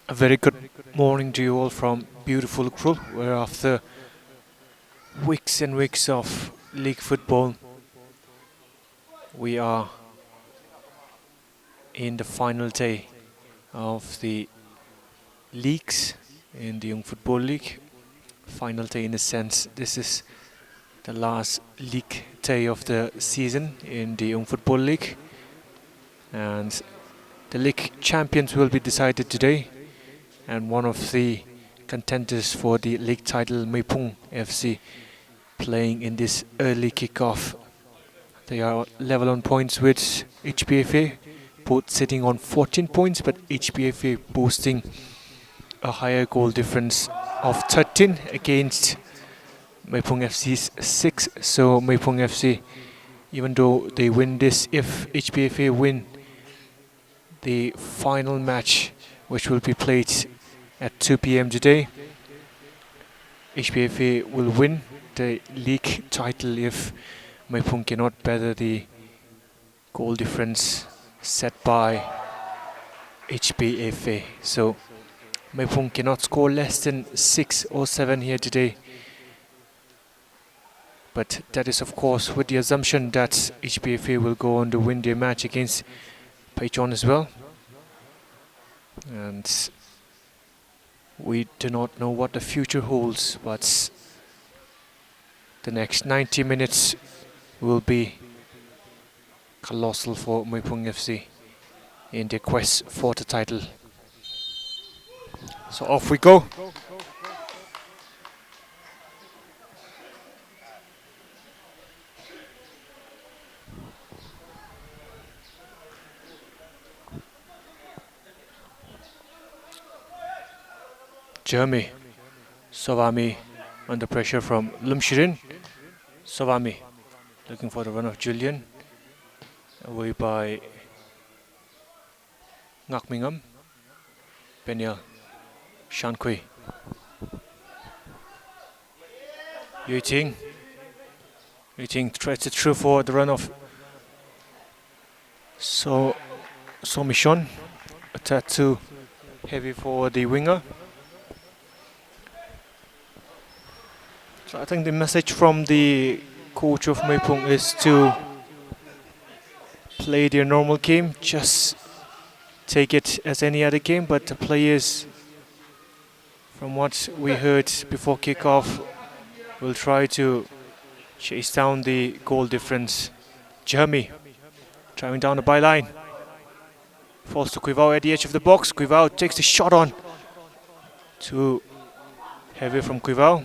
A very good morning to you all from beautiful Krul, where after weeks and weeks of league football, we are in the final day of the leagues in the Young Football League. Final day in a sense, this is the last league day of the season in the Young Football League. And the league champions will be decided today. And one of the contenders for the league title, MEIPHUNG FC, playing in this early kickoff. They are level on points with HBFA, both sitting on 14 points, but HBFA boasting a higher goal difference of 13 against MEIPHUNG FC's 6. So MEIPHUNG FC, even though they win this, if HBFA win the final match, which will be played at 2 p.m. today, HBFA will win the league title if MEIPHUNG cannot better the goal difference set by HBFA. So MEIPHUNG cannot score less than 6 or 7 here today. But that is of course with the assumption that HBFA will go on to win their match against Paichon as well. And we do not know what the future holds, but the next 90 minutes will be colossal for MEIPHUNG FC in their quest for the title. So off we go. Jeremy Sovami under pressure from Lumshirin. Sovami looking for the run of Julian, away by Ngakmingam. Benial Shankui Yuting threads it through for the run of Somishon. A tad too heavy for the winger. So I think the message from the coach of MEIPHUNG is to play their normal game, just take it as any other game, but the players, from what we heard before kickoff, will try to chase down the goal difference. Jeremy driving down the byline, falls to Quivao at the edge of the box. Quivao takes the shot on, too heavy from Quivao.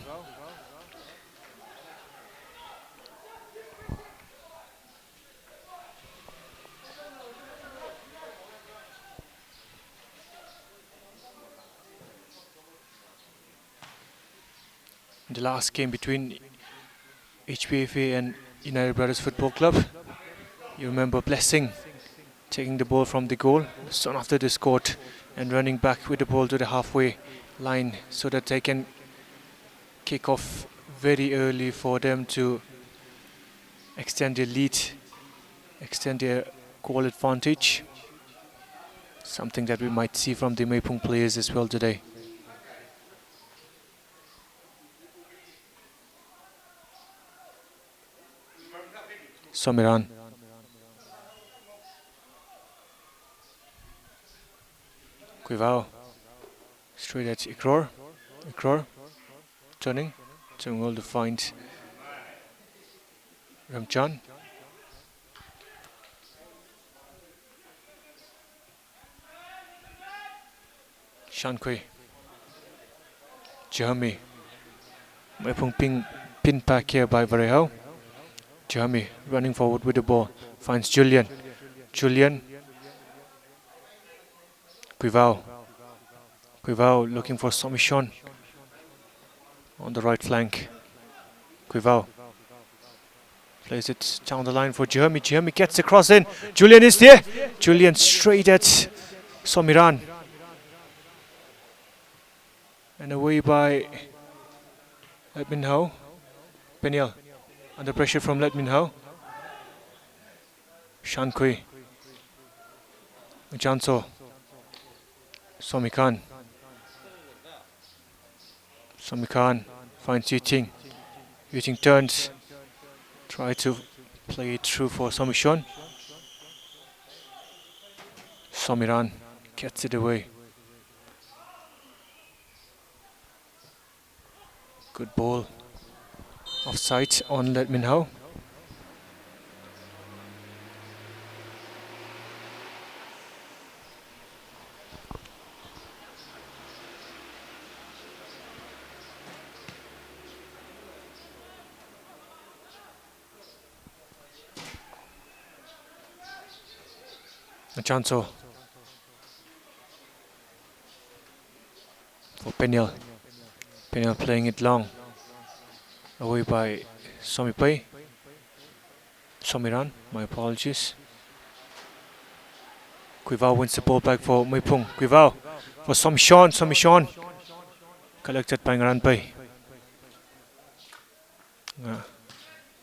The last game between HBFA and United Brothers Football Club, you remember Blessing taking the ball from the goal soon after they scored and running back with the ball to the halfway line so that they can kick off very early for them to extend their lead, extend their goal advantage. Something that we might see from the MEIPHUNG players as well today. Somiran. Quivao. Straight at Ikror. Ikror. Turning well to find Ramchan. Shankui. Jeremy. MEIPHUNG pin back here by Vareihao. Jeremy running forward with the ball, finds Julian. Quivao looking for Somishon on the right flank. Quivao plays it down the line for Jeremy. Jeremy gets the cross in. Julian is there. Julian straight at Somiran. And away by MEIPHUNG. Benial under pressure from MEIPHUNG. Shankui. Janso. Somikan. Somikan finds Yuting. Yuting turns. Try to play it through for Somishon. Somiran gets it away. Good ball. Offside on MEIPHUNG. Chanso for Peniel. Peniel playing it long. Away by Somipai. Somiran, my apologies. Quivao wins the ball back for MEIPHUNG. Quivao for Somishon. Somishon collected by Ngaranpai.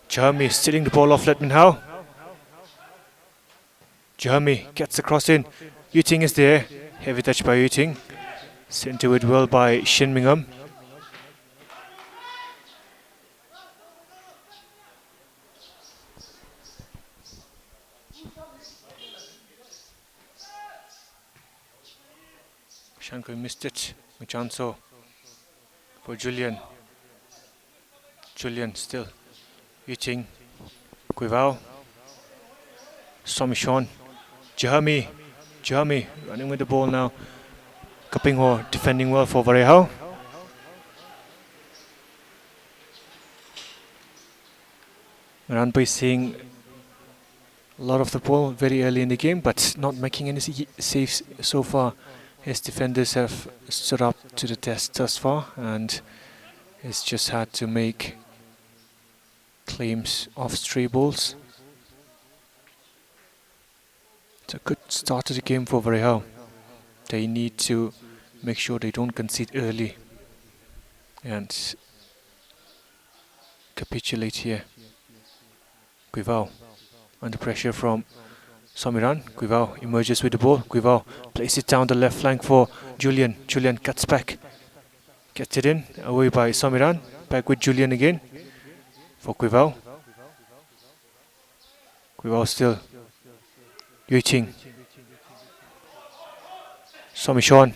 Jeremy stealing the ball off MEIPHUNG. Jeremy gets the cross in. Yuting is there. Heavy touch by Yuting. Sent to it well by Shin Mingham. Shankar missed it. Chanso for Julian. Julian still. Yuting. Quivao. Somishon. Jeremy running with the ball now. Kapingho defending well for vareihao. Ngaranpai seeing a lot of the ball very early in the game, but not making any saves so far. His defenders have stood up to the test thus far, and he's just had to make claims of stray balls. It's a good start to the game for vareihao. They need to make sure they don't concede early and capitulate here. Quivao under pressure from Somiran. Quivao emerges with the ball. Quivao plays it down the left flank for Julian. Julian cuts back. Gets it in. Away by Somiran. Back with Julian again for Quivao. Quivao still. Yuting. Somishon.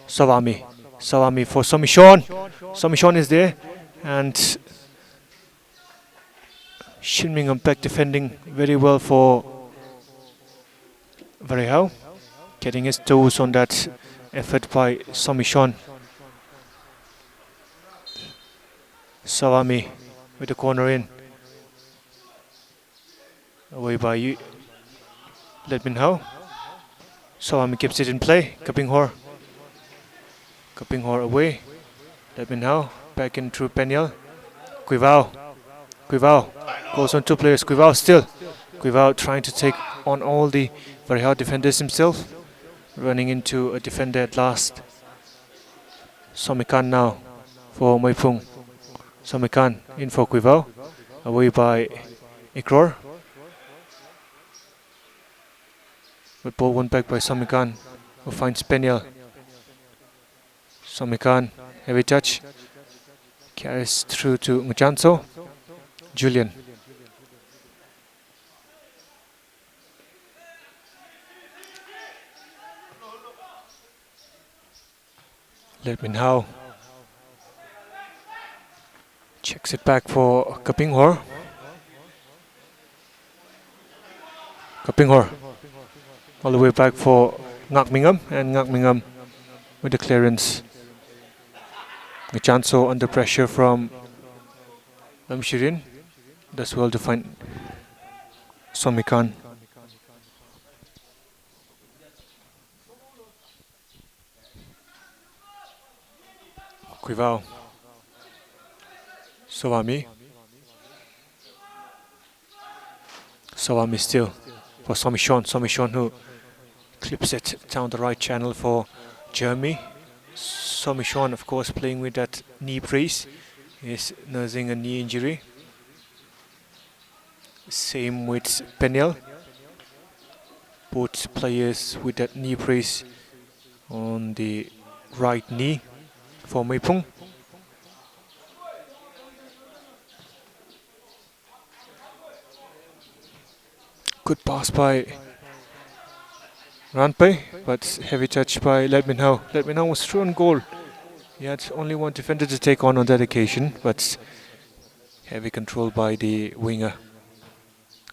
Sawami for Somishon. Somishon is there. And Shin Mingham back defending very well for vareihao. Getting his toes on that effort by Somishon. Sawami with the corner in. Away by MEIPHUNG. Sawami keeps it in play. Kapingho away. MEIPHUNG back in through Peniel. Quivao goes on two players. Quivao still. Quivao trying to take on all the vareihao defenders himself. Running into a defender at last. Somikan now for MEIPHUNG. Somikan in for Quivao. Away by Ikror. But ball won back by Somikan, who finds Peniel. Somikan, heavy touch. Carries through to Chanso. Julian. MEIPHUNG checks it back for Kapingho. All the way back for Mingham, and Mingham with the clearance. Chanso under pressure from Lamshirin. Does well to find Somikan. Quivao. Sawami still for Somishon who clips it down the right channel for Jeremy. Somishon, of course, playing with that knee brace. He's nursing a knee injury. Same with Peniel. Both players with that knee brace on the right knee for MEIPHUNG. Good pass by Ranpei, but heavy touch by Ledminho. Ledminho was through on goal. He had only one defender to take on that occasion, but heavy control by the winger.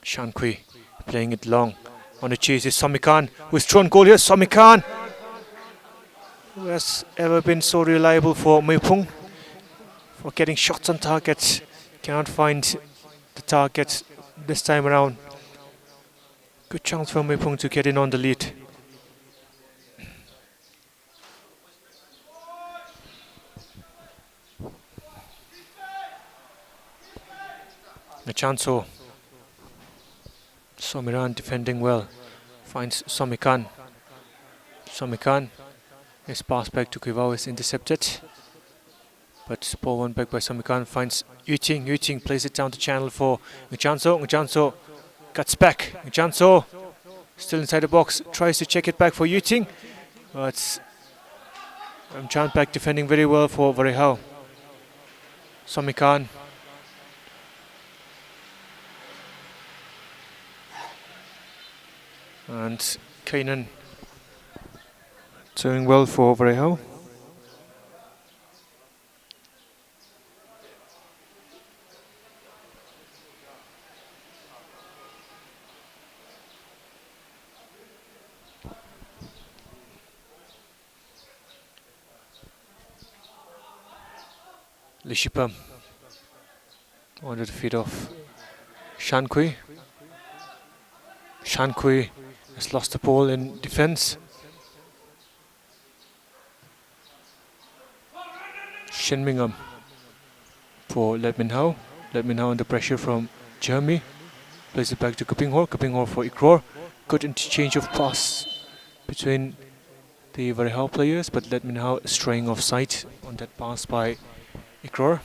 Shankui playing it long. On the chase is Samikan, who is thrown goal here. Samikan, who has ever been so reliable for MEIPHUNG, for getting shots on target. Cannot find the target this time around. Good chance for MEIPHUNG to get in on the lead. Nachanso. Somiran defending well. Finds Somikan. Somikan. His pass back to Kivao is intercepted. But ball one back by Somikan. Finds Yuting. Yuting plays it down the channel for Nachanso. Nachanso cuts back. Nachanso still inside the box. Tries to check it back for Yuting. But Chan back defending very well for vareihao. Somikan. And Kainan doing well for vareihao. Lishipa under the feet of Shankui. Shankui has lost the ball in defense. Shinmingham for Ledminho. Ledminho under pressure from Jeremy. Plays it back to Kupinghor. Kupinghor for Ikror. Good interchange of pass between the vareihao players, but Ledminho straying offside on that pass by Ikror.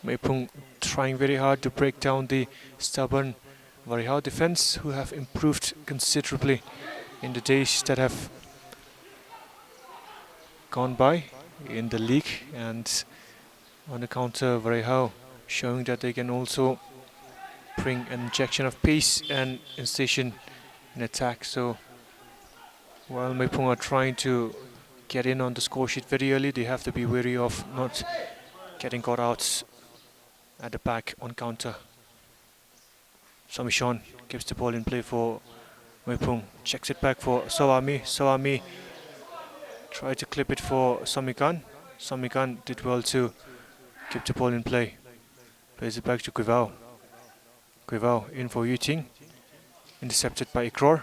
MEIPHUNG trying very hard to break down the stubborn vareihao defense, who have improved considerably in the days that have gone by in the league, and on the counter vareihao showing that they can also bring an injection of pace and incision in attack. So while MEIPHUNG are trying to get in on the score sheet very early, they have to be wary of not getting caught out at the back on counter. Somishon gives the ball in play for MEIPHUNG, checks it back for Sawami. Sawami tried to clip it for Samikan. Samikan did well to keep the ball in play. Plays it back to Kivao. Kivao in for Yuting. Intercepted by Ikror.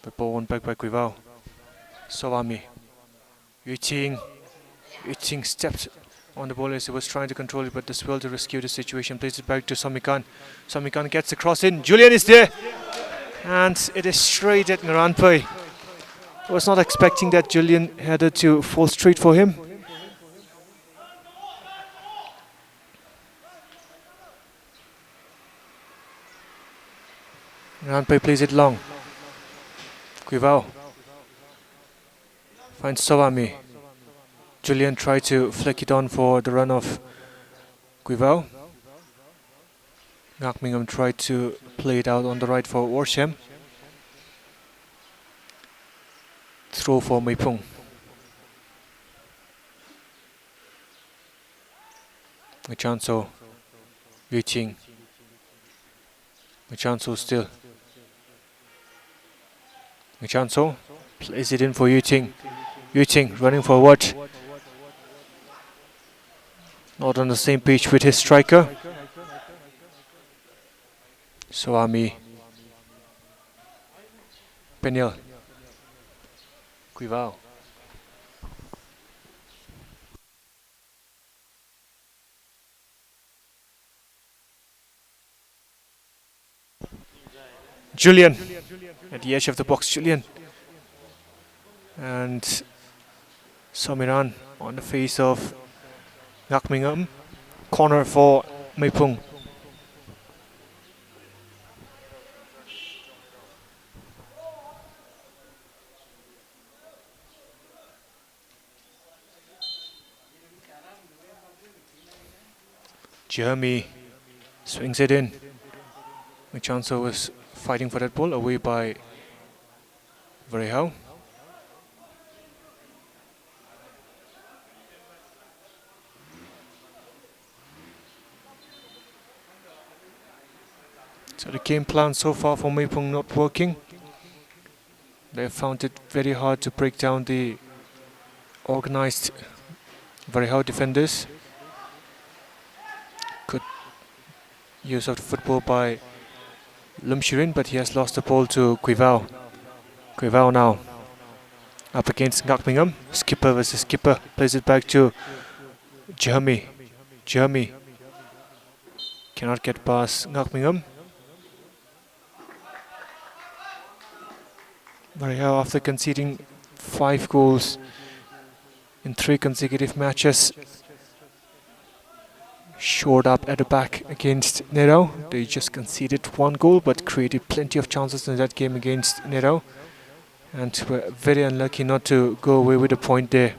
The ball won back by Kivao. Sawami. Yuting. Yuting stepped on the ball as he was trying to control it, but does well to rescue the situation. Plays it back to Samikan. Samikan gets the cross in. Julian is there. And it is straight at Ngaranpai. I was not expecting that Julian headed to fall straight for him. Ngaranpai plays it long. Kivao finds Sawami. Julian tried to flick it on for the run of Kivao. Ngakmingham tried to play it out on the right for Warsham. Throw for MEIPHUNG. Machanso. Yuting. Machanso still. Machanso plays it in for Yuting. Yuting running forward. Not on the same page with his striker. Sawami. Peniel. Kivao. Julian at the edge of the box. Julian. And Somiran on the face of Ngakmingham. Corner for MEIPHUNG. Jeremy swings it in. Michanso was fighting for that ball, away by vareihao. So the game plan so far for MEIPHUNG not working. They found it very hard to break down the organized vareihao defenders. Good use of the football by Lumshirin, but he has lost the ball to Guivao. Guivao now up against Ngakmingham. Skipper versus skipper. Plays it back to Jeremy. Jeremy cannot get past Ngakmingham. vareihao, after conceding 5 goals in 3 consecutive matches, shored up at the back against Nerau. They just conceded 1 goal but created plenty of chances in that game against Nerau, and were very unlucky not to go away with a point there.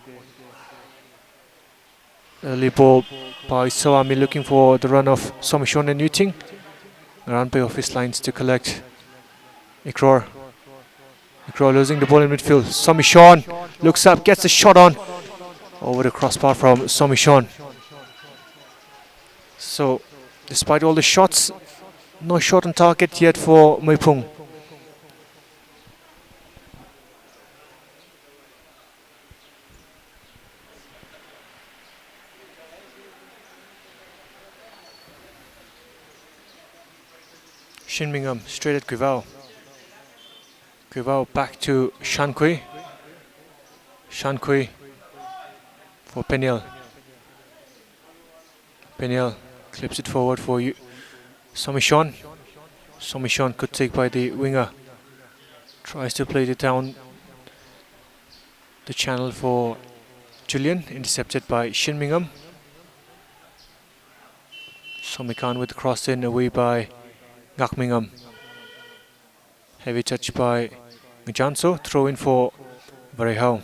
Early ball by Sawami, looking for the run of Somishon and Yuting. Ranpei off his lines to collect. Ikror losing the ball in midfield. Somishon looks up, gets a shot on over the crossbar from Somishon. So, despite all the shots, no shot on target yet for MEIPHUNG. Shinmingham straight at Guivao. Guivao back to Shankui. Shankui for Peniel. Peniel clips it forward for Somishon. Somishon could take by the winger. Tries to play it down the channel for Julian. Intercepted by Shinmingham. Somikan with the cross in, away by Ngakmingham. Heavy touch by Michanso. Throw in for vareihao.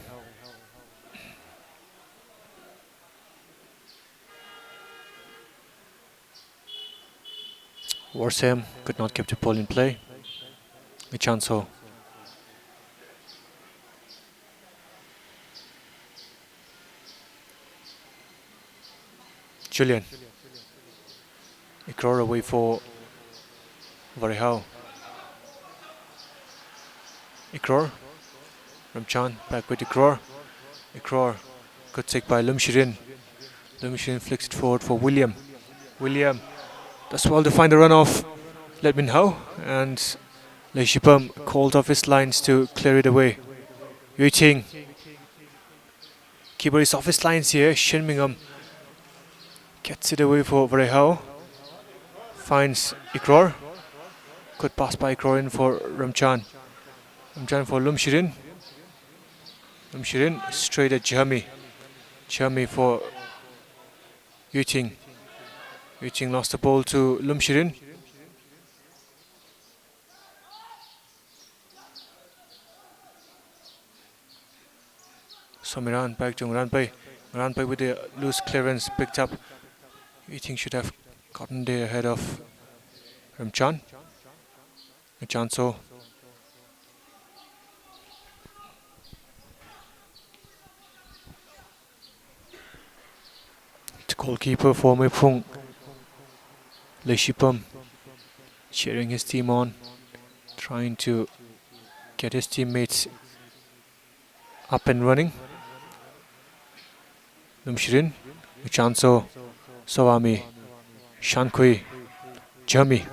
Warsam could not keep the ball in play. Michanso. Julian. Ikror away for vareihao. Ikror. Ramchan back with Ikror. Ikror could take by Lumshirin. Lumshirin flicks it forward for William. William does well to find the run off Ledminhao, and Leishipam called off his lines to clear it away. Yuting. Keeper is off his lines here. Shinmingham gets it away for vareihao. Finds Ikror. Could pass by Ikror in for Ramchan. Ramchan for Lumshirin. Lumshirin straight at Jeremy. Jeremy for Yuting. Yuting lost the ball to Lumshirin. Somiran back to Ranpei. Ranpei with the loose clearance picked up. Yuting should have gotten there ahead of Ramchan. Michanso. The goalkeeper for MEIPHUNG, Leishipam, cheering his team on, trying to get his teammates up and running. Lumshirin, Michanso, Sawami, Shankui, Jeremy.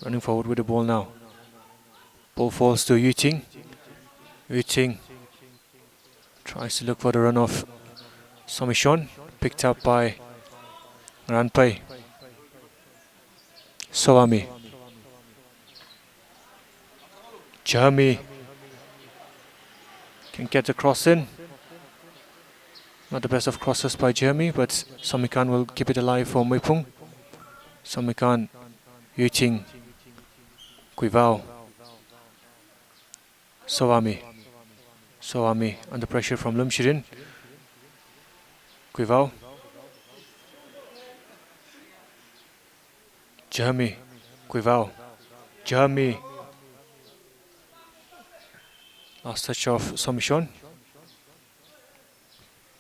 Running forward with the ball now. Ball falls to Yuting. Yuting tries to look for the run of Somishon. Picked up by Ranpei. Sawami. Jeremy can get the cross in. Not the best of crosses by Jeremy, but Somikan will keep it alive for MEIPHUNG. Somikan, Yuting, Guivao, Sawami. Sawami under pressure from Lumshirin. Guivao. Jeremy, Guivao, Jeremy. Last touch of Somichon.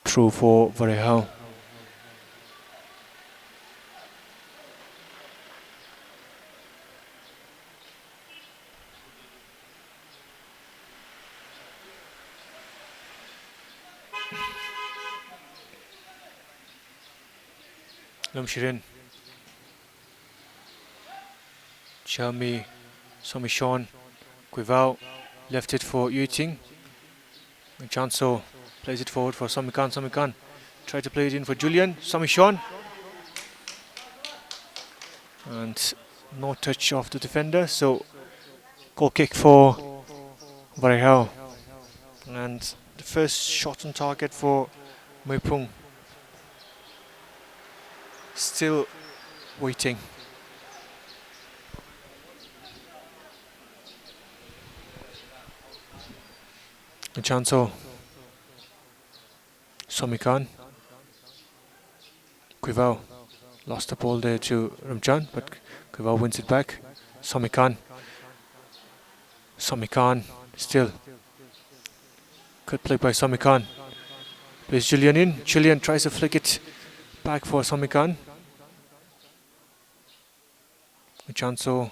Through for vareihao. Lumshirin. Jeremy, Somichon, Guivao. Left it for Yuting. Chanso plays it forward for Somikan. Somikan try to play it in for Julian. Somichon. And no touch of the defender, so goal kick for vareihao. And the first shot on target for MEIPHUNG. Still waiting. Chanso. Somikan. Guivao lost the ball there to Ramjan, but Guivao wins it back. Somikan. Somikan still. Good play by Somikan. Plays Julian in. Julian tries to flick it back for Somikan. Chanso.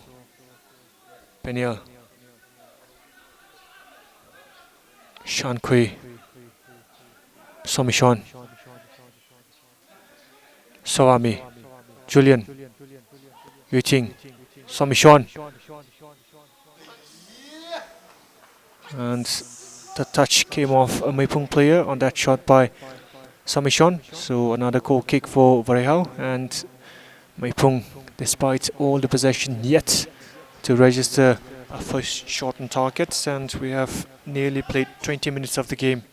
Peniel. Shankui. Somichon. Sawami. Julian. Yuting. Somichon. And the touch came off a MEIPHUNG player on that shot by Somichon. So another goal kick for vareihao, and MEIPHUNG, despite all the possession, yet to register a first shot on targets, and we have nearly played 20 minutes of the game.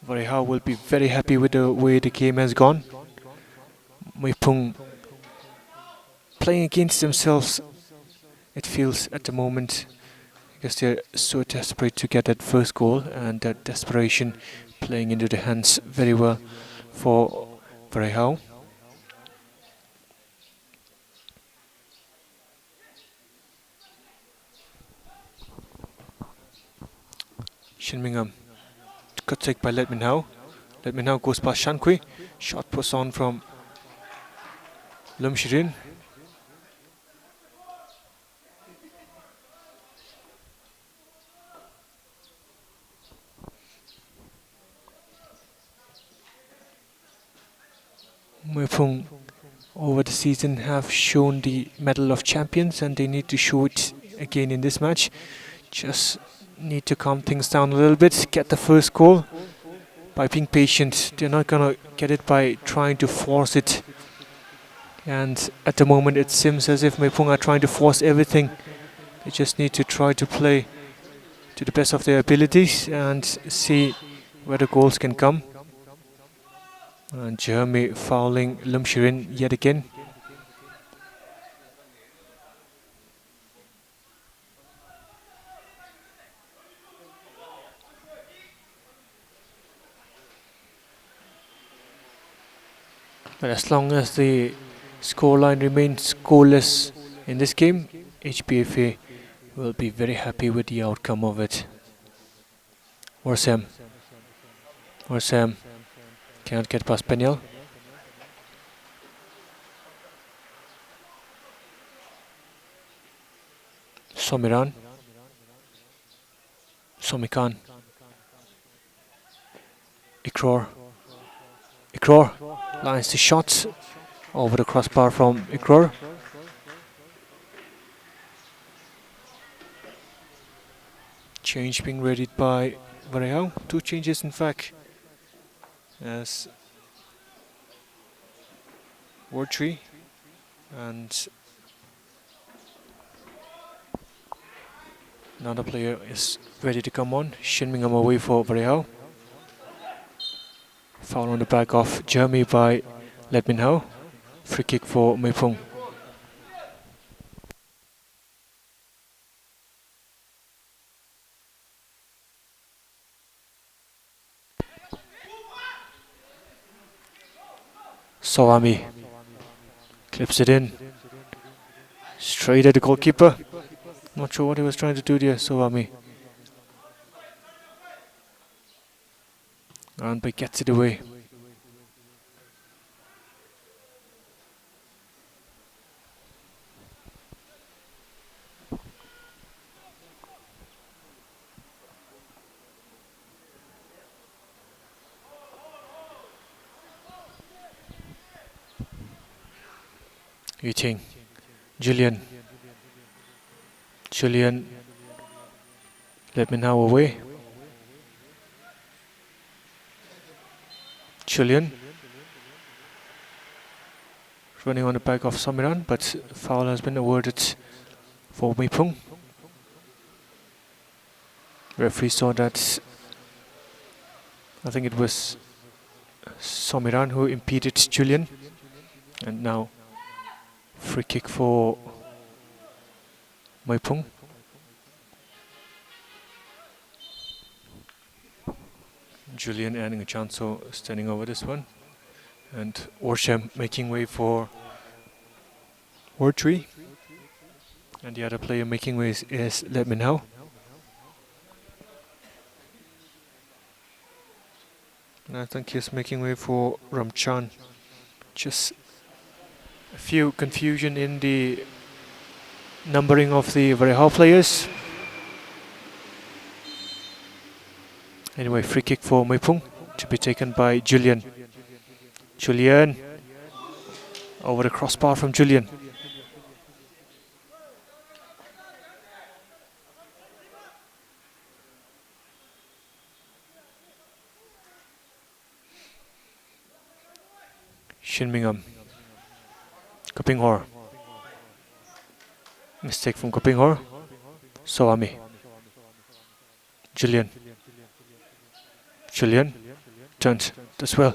Vareihao will be very happy with the way the game has gone. MEIPHUNG playing against themselves, it feels at the moment, because they're so desperate to get that first goal, and that desperation playing into the hands very well for vareihao. Shinmingham. Good take by MEIPHUNG. MEIPHUNG goes past Shankui. Shot was on from Lumshirin. MEIPHUNG over the season have shown the medal of champions, and they need to show it again in this match. Just need to calm things down a little bit, get the first goal by being patient. They're not gonna get it by trying to force it, and at the moment it seems as if MEIPHUNG are trying to force everything. They just need to try to play to the best of their abilities and see where the goals can come. And Jeremy fouling Lumshirin yet again. But as long as the scoreline remains goalless in this game, HBFA will be very happy with the outcome of it. Warsam. Warsam cannot get past Peniel. Somiran. Somikan. Ikror. Ikror lines the shots over the crossbar from Ikror. Change being readied by vareihao. Two changes in fact, as Wardtree and another player is ready to come on. Shinmingham away for vareihao. Foul on the back of Jeremy by MEIPHUNG. Free kick for MEIPHUNG. Sawami clips it in. Straight at the goalkeeper. Not sure what he was trying to do there, Sowami. Ranbay gets it away. Eating. Julian. Let me now away. Julian. Running on the back of Samiran, but foul has been awarded for MEIPHUNG. Referee saw that. I think it was Samiran who impeded Julian. And now free kick for MEIPHUNG. Julian earning a chance, so standing over this one. And Orsham making way for Ortree. And the other player making way is Let Me Know. And I think he's making way for Ramchan. Just a few confusion in the numbering of the vareihao players. Anyway, free kick for MEIPHUNG to be taken by Julian. Julian. Over the crossbar from Julian. Shinmingham. Kapinghor. Mistake from Kapinghor. Sowami. Julian. Turns as well.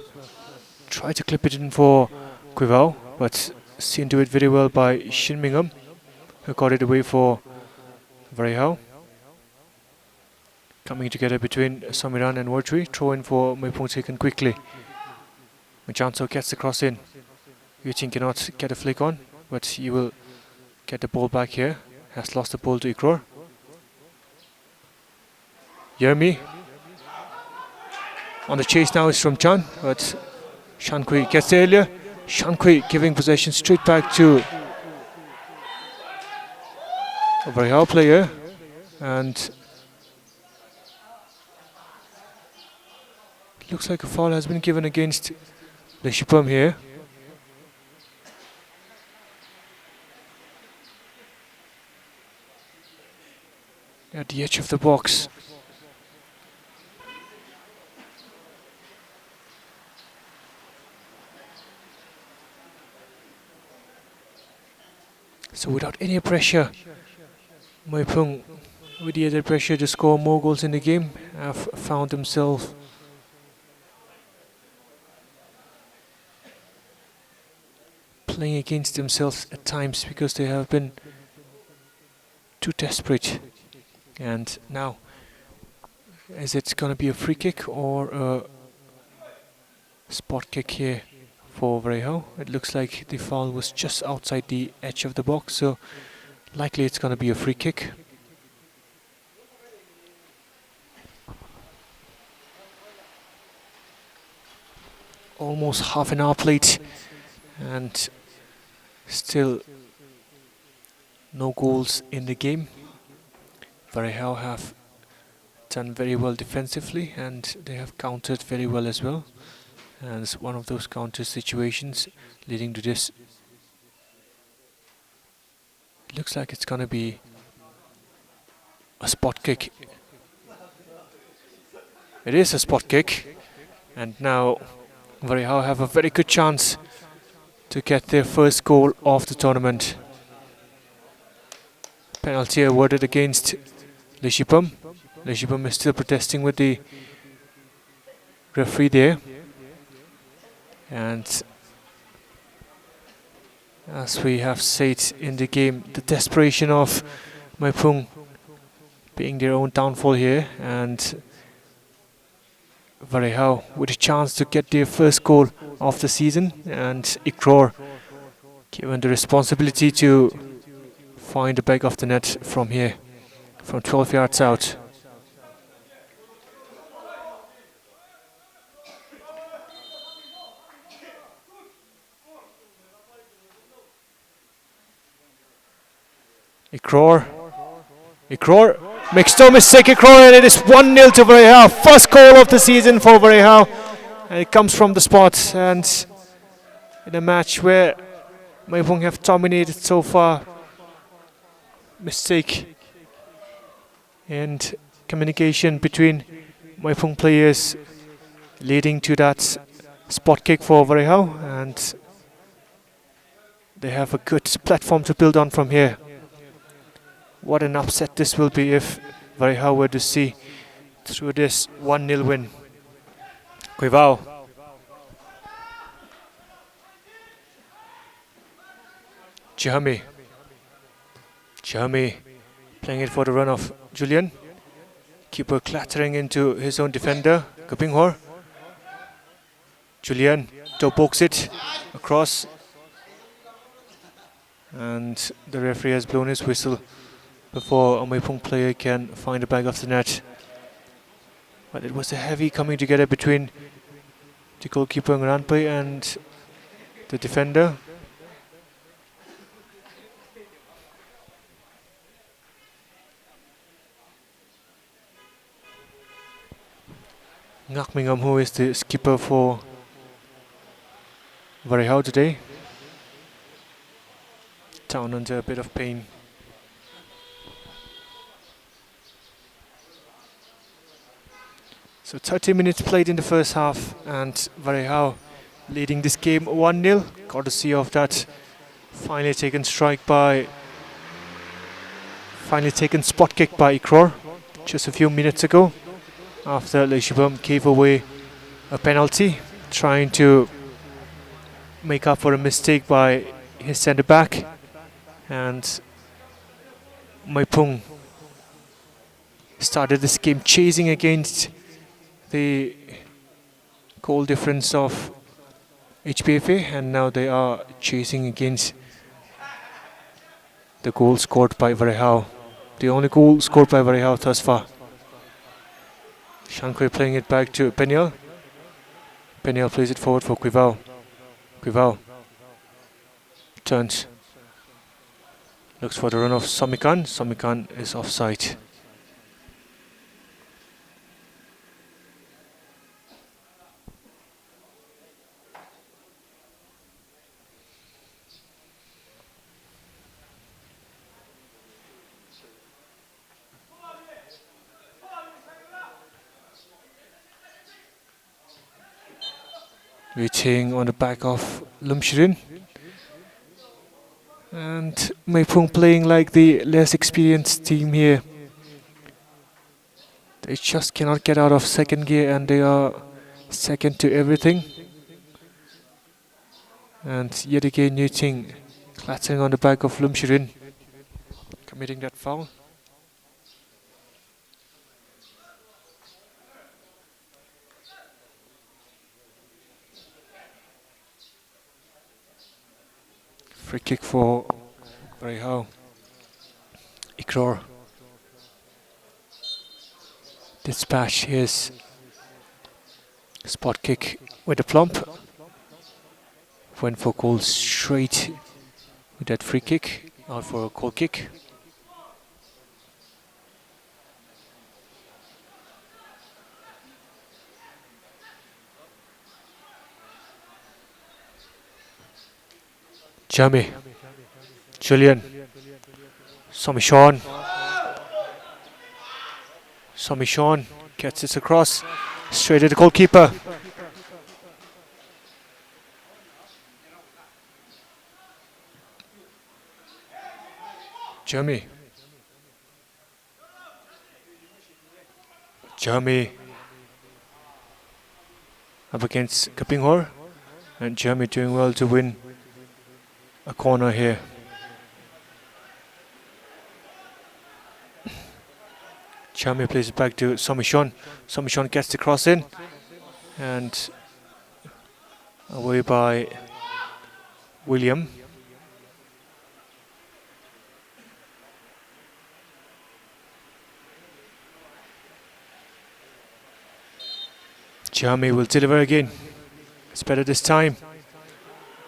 Try to clip it in for Quivao, but seen to it very well by Shinmingham, who got it away for vareihao. Coming together between Samiran and Wardry. Throw in for MEIPHUNG taken quickly. Machanso gets the cross in. Yuting cannot get a flick on, but he will get the ball back here. Has lost the ball to Ikror. Yermi. On the chase now is from Chan, but Shankui gets there earlier. Shankui giving possession straight back to a vareihao player, and looks like a foul has been given against Leshipam here. At the edge of the box. So without any pressure, MEIPHUNG, with the added pressure to score more goals in the game, have found themselves playing against themselves at times because they have been too desperate. And now, is it going to be a free kick or a spot kick here for vareihao? It looks like the foul was just outside the edge of the box, so likely it's going to be a free kick. Almost half an hour played, and still no goals in the game. vareihao have done very well defensively, and they have countered very well as well. And it's one of those counter situations leading to this. It looks like it's going to be a spot kick. It is a spot kick, and now vareihao have a very good chance to get their first goal of the tournament. Penalty awarded against Leshipam. Leshipam is still protesting with the referee there. And as we have said in the game, the desperation of MEIPHUNG being their own downfall here, and vareihao with a chance to get their first goal of the season, and Ikror given the responsibility to find the back of the net from here, from 12 yards out. Ikror makes no mistake, Ikror, and it is 1-0 to Vareihao. First goal of the season for Vareihao, and it comes from the spot, and in a match where MEIPHUNG have dominated so far. Mistake and communication between MEIPHUNG players leading to that spot kick for Vareihao, and they have a good platform to build on from here. What an upset this will be if Vareihao were to see through this 1-0 win. Cuivao. Jeremy playing it for the run of Julian. Keeper clattering into his own defender, Kapinghor. Julian pokes it across, and the referee has blown his whistle before a MEIPHUNG player can find the back of the net. But it was a heavy coming together between the goalkeeper Ngranpe and the defender. Ngakmingam, who is the skipper for Vareihao today, down under a bit of pain. So 30 minutes played in the first half, and Vareihao leading this game 1-0, courtesy of that finally taken spot kick by Ikror just a few minutes ago, after Leishibam gave away a penalty, trying to make up for a mistake by his centre back, and MEIPHUNG started this game chasing against the goal difference of HPFA, and now they are chasing against the goal scored by Vareihao. The only goal scored by Vareihao thus far. Shankwe playing it back to Peniel. Peniel plays it forward for Cuivao. Cuivao turns. Looks for the run of Somikan. Somikan is offside. Waiting on the back of Lumshirin, and MEIPHUNG playing like the less experienced team here. They just cannot get out of second gear, and they are second to everything. And yet again Yuting clattering on the back of Lumshirin, committing that foul. Free kick for Vareihao. Ikror. Dispatch his spot kick with a plump. Went for goal straight with that free kick, out for a goal kick. Jeremy, Julian, Somichon gets it across, straight at the goalkeeper. Jeremy up against Kapinghor, and Jeremy doing well to win a corner here. Jeremy plays it back to Somichon. Somichon gets the cross in, and away by William. Jami will deliver again. It's better this time.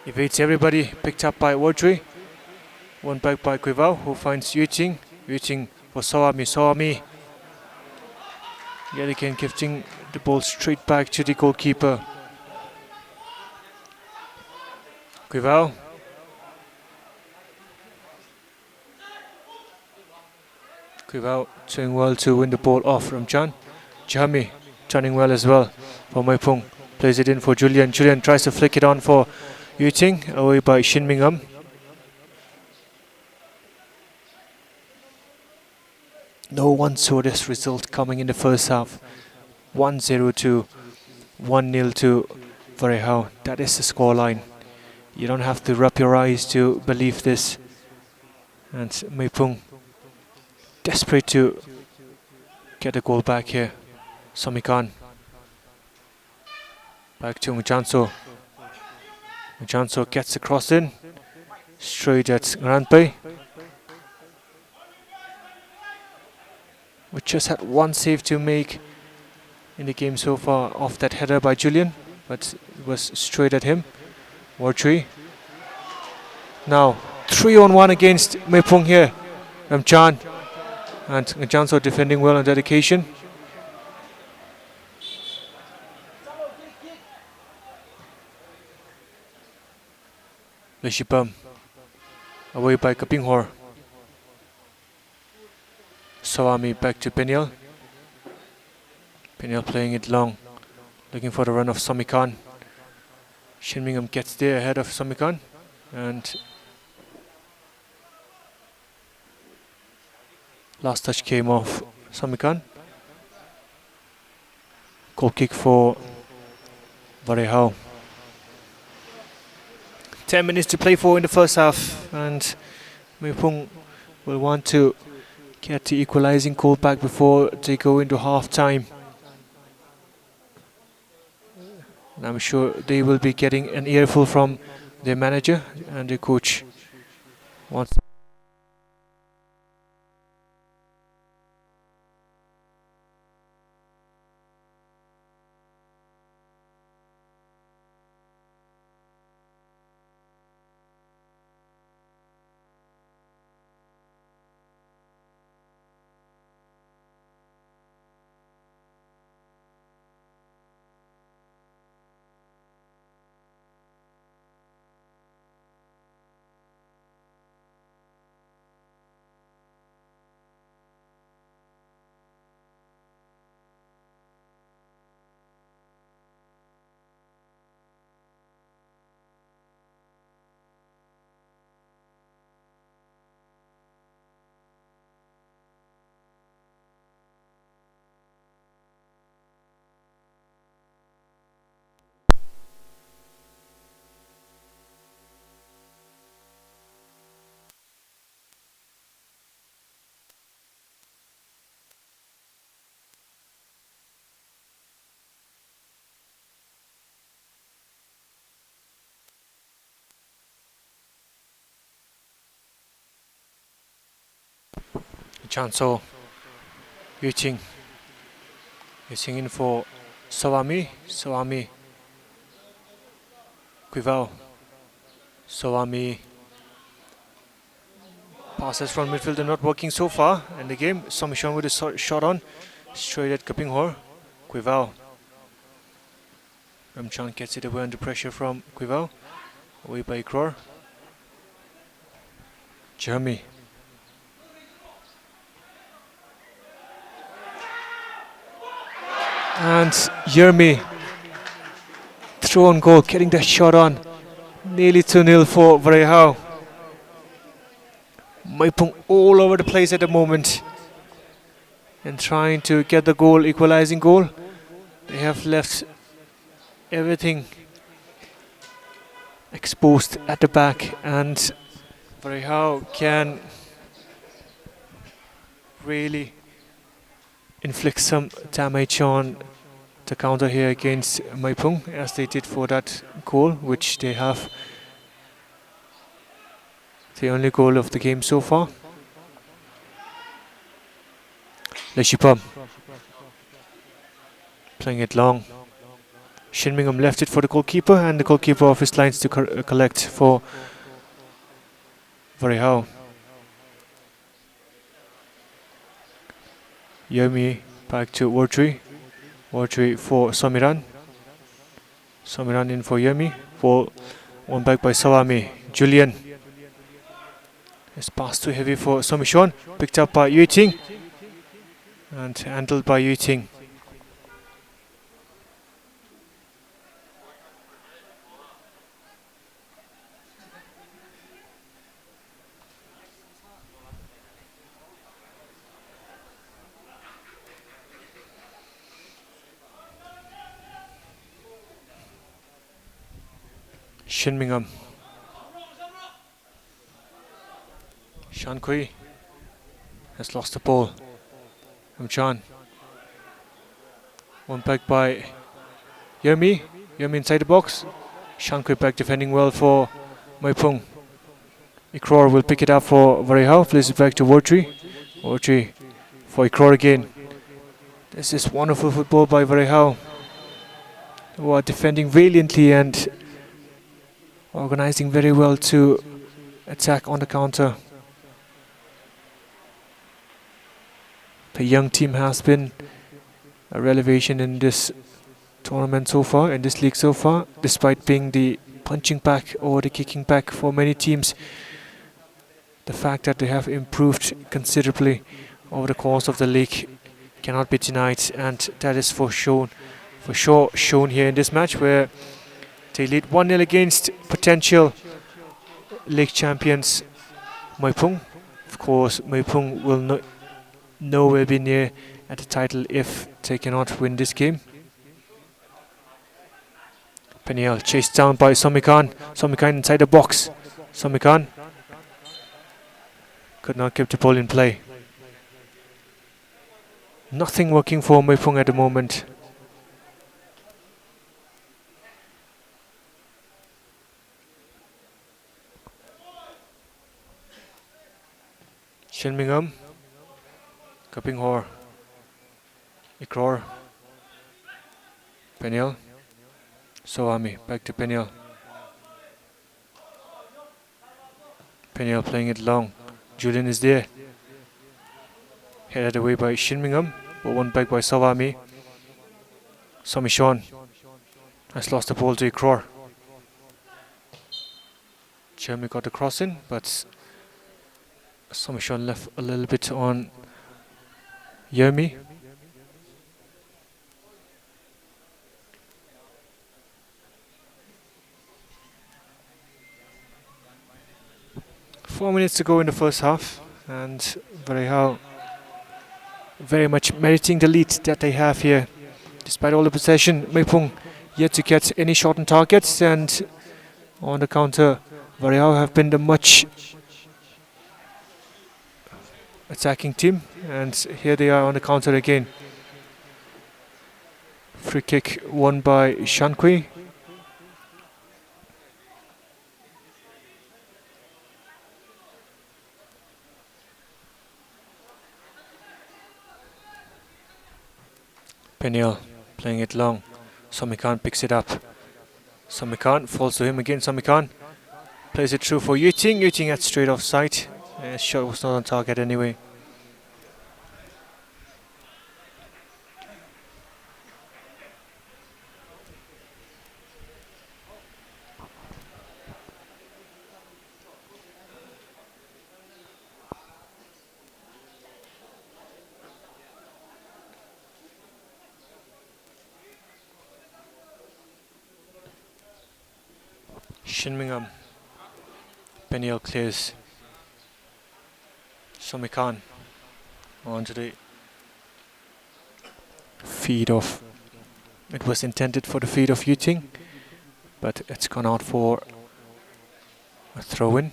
Evades everybody. Picked up by Wardry. One back by Quivao, who finds Yuting. Yuting for Sawami. Sawami yet again gifting the ball straight back to the goalkeeper. Quivao. Quivao doing well to win the ball off from John. Jami turning well as well for MEIPHUNG. Plays it in for Julian. Julian tries to flick it on for Yuting, away by Shin Mingham. No one saw this result coming in the first half. 1-0 to 1-0 to vareihao. That is the scoreline. You don't have to rub your eyes to believe this. And MEIPHUNG desperate to get a goal back here. Samikan. Back to Mujanso. Mujanso gets the cross in. Straight at Ranpei. We just had one save to make in the game so far off that header by Julian, but it was straight at him. Wardry. Now 3-on-1 against MEIPHUNG here. Ramchan and Janso defending well on that occasion. Leshipam away by Kapinghor. Sawami back to Peniel. Peniel playing it long, looking for the run of Samikan. Shin Mingham gets there ahead of Samikan, and last touch came off Samikan. Goal kick for vareihao. 10 minutes to play for in the first half, and MEIPHUNG will want to get the equalizing goal back before they go into half time. And I'm sure they will be getting an earful from their manager and their coach. Once Janso Yuting in for Sawami. Sawami Quivao. Sawami passes from midfield are not working so far in the game. Somishon with a shot on straight at Kapinghor. Quivao. Ramchan gets it away under pressure from Quivao. Away by Kror. Jeremy. And Yermi, throw on goal, getting that shot on. Nearly 2-0 for vareihao. MEIPHUNG all over the place at the moment and trying to get the goal, equalizing goal. They have left everything exposed at the back, and vareihao can really inflict some damage on the counter here against MEIPHUNG, as they did for that goal, which they have the only goal of the game so far. Leshipam playing it long. Shinmingham left it for the goalkeeper, and the goalkeeper of his lines to collect for vareihao. Yomi back to Wardry. Wardry for Somiran. Somiran in for Yomi. Ball won back by Sawami. Julian. His pass too heavy for Somishon. Picked up by Yuting. And handled by Yuting. Shinmingham. Shankui has lost the ball. Chan. One back by Yomi. Yomi inside the box. Shankui back defending well for MEIPHUNG. Ikror will pick it up for vareihao. Plays it back to Wardry. Wardry for Ikror again. This is wonderful football by vareihao, who are defending valiantly and organizing very well to attack on the counter. The young team has been a revelation in this tournament so far, in this league so far, despite being the punching back or the kicking back for many teams. The fact that they have improved considerably over the course of the league cannot be denied, and that is for sure shown here in this match, where they lead 1-0 against potential league champions MEIPHUNG. Of course, MEIPHUNG will nowhere be near at the title if they cannot win this game. Peniel chased down by Somikan. Somikan inside the box. Somikan could not keep the ball in play. Nothing working for MEIPHUNG at the moment. Shinmingham. Kapinghor. Ikror. Peniel. Soami back to Peniel. Peniel playing it long. Julian is there. Headed away by Shinmingham, but one back by Sawami. Somishon has lost the ball to Ikror. Jeremy got the cross in, but Somishon left a little bit on Yomi. Four minutes to go in the first half, and vareihao very much meriting the lead that they have here. Despite all the possession, MEIPHUNG yet to get any shot on targets, and on the counter, vareihao have been the much attacking team, and here they are on the counter again. Free kick won by Shankui. Peniel playing it long. Somikan picks it up. Somikan falls to him again. Somikan plays it through for Yuting. Yuting at straight offside. Shot was not on target anyway. Shinmingham. Peniel clears. Somikan onto the feed of. It was intended for the feed of Yuting, but it's gone out for a throw-in.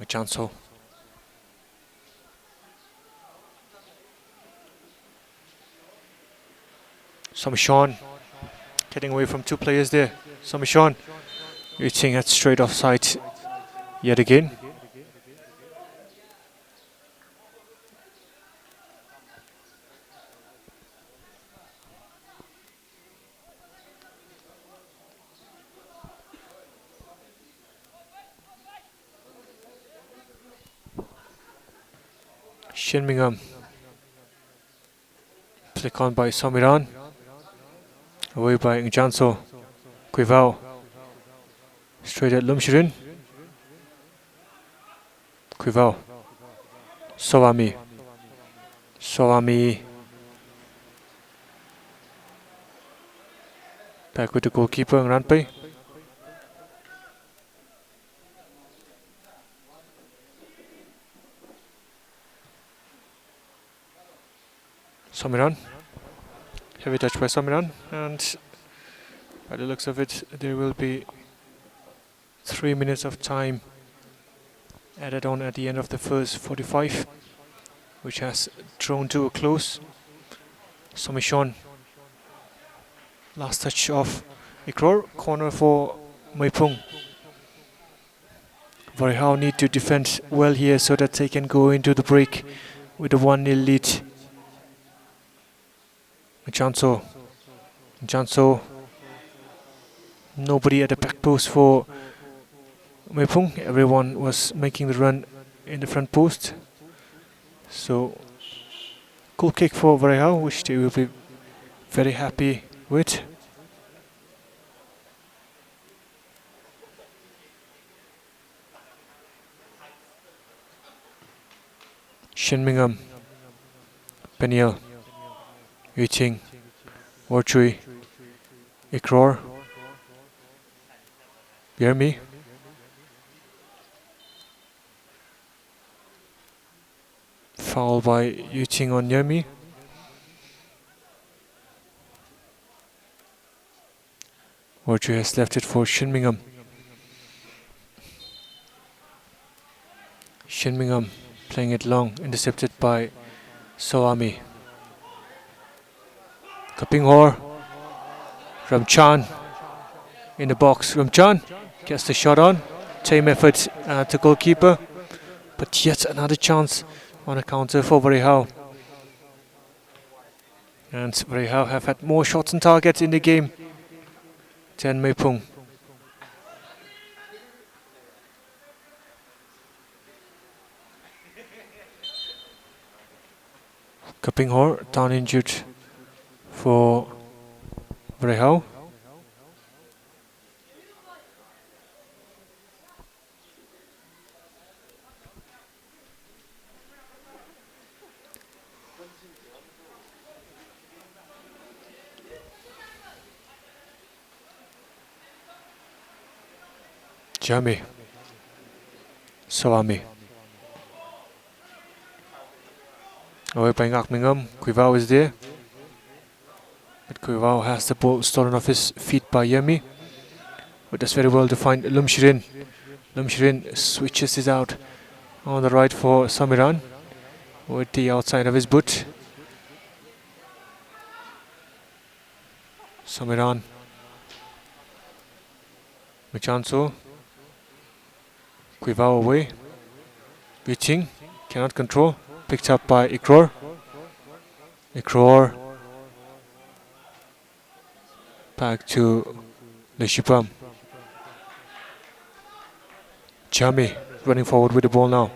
Machanso. Somishon getting away from two players there. Somishon reaching at straight offside. yet again. Shinmingham. Flick on by Samiran. Away by Ngjanso. Quivao. Straight at Lumshirin. Quivao. Sowami. Sowami. Back with the goalkeeper, Ngranpe. Samiran. Heavy touch by Samiran, and by the looks of it, there will be 3 minutes of time added on at the end of the first 45, which has drawn to a close. Somishon. Last touch of Ikror. Corner for MEIPHUNG. Vareihao need to defend well here so that they can go into the break with a 1-0 lead. Ngjanso. Nobody at the back post for MEIPHUNG. Everyone was making the run in the front post. So, goal kick for Vareihao, which they will be very happy with. Shinmingham. Peniel. Yuching. Warchui. Ikror. Yermi. Foul by Yuching on Yermi. Warchui has left it for Shinmingham. Shinmingham playing it long, intercepted by Sowami. Kapinghor. Ramchan in the box. Ramchan gets the shot on. Same effort at the goalkeeper. But yet another chance on a counter for Vareihao. And Vareihao have had more shots on target in the game than MEIPHUNG. Kapinghor down injured for Vareihao. Jami. Sowami. Away by Ngakmingham. Quivao is there. But Quivao has the ball stolen off his feet by Yemi. But does very well to find Lumshirin. Lumshirin switches it out on the right for Samiran with the outside of his boot. Samiran. Ngjanso. Quivao away. Yuching cannot control. Picked up by Ikror. Ikror. Back to Leshipam. Jami running forward with the ball now.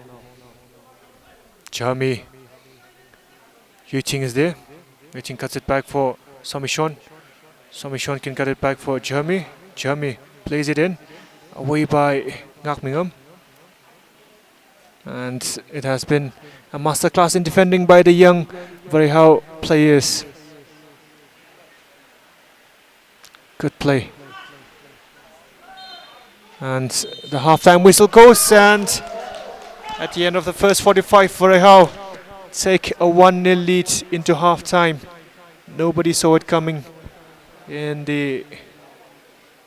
Jami. Yuching is there. Yuching cuts it back for Somishon. Somishon can cut it back for Jami. Jami plays it in. Away by Ngakmingham. And it has been a masterclass in defending by the young Vareihao players. Good play. And the half-time whistle goes, and at the end of the first 45, Vareihao take a 1-0 lead into half-time. Nobody saw it coming in the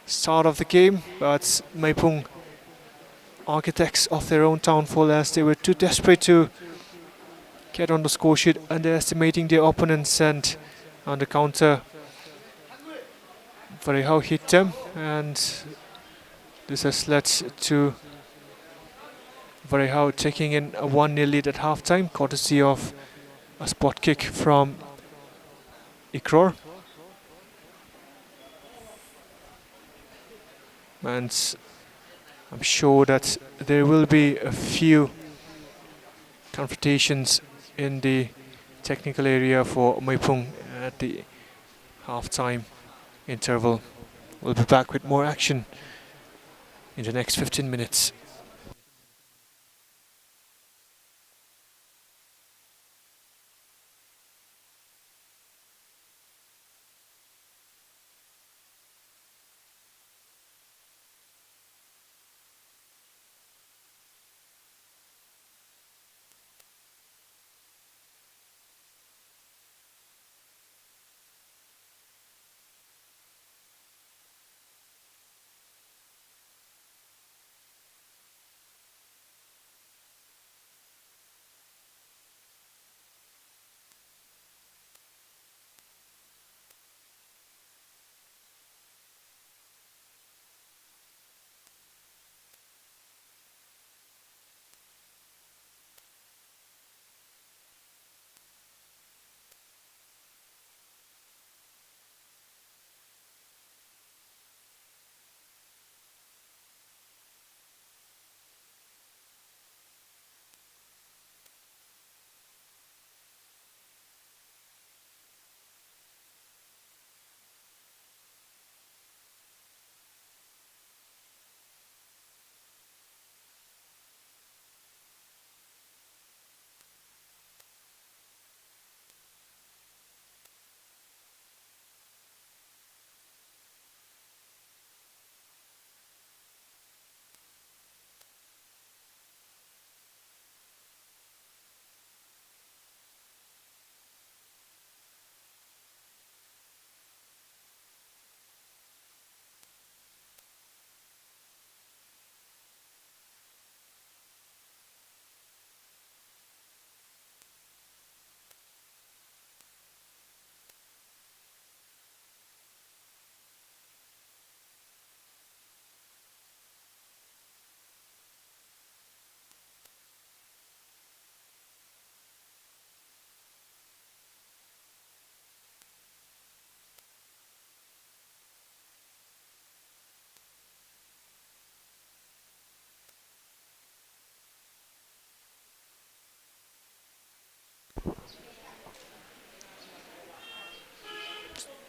start of the game, but MEIPHUNG, architects of their own downfall, as they were too desperate to get on the score sheet, underestimating their opponents, and on the counter Vareihao hit them, and this has led to Vareihao taking in a 1-0 lead at halftime, courtesy of a spot kick from Ikror. And I'm sure that there will be a few confrontations in the technical area for MEIPHUNG at the halftime interval. We'll be back with more action in the next 15 minutes.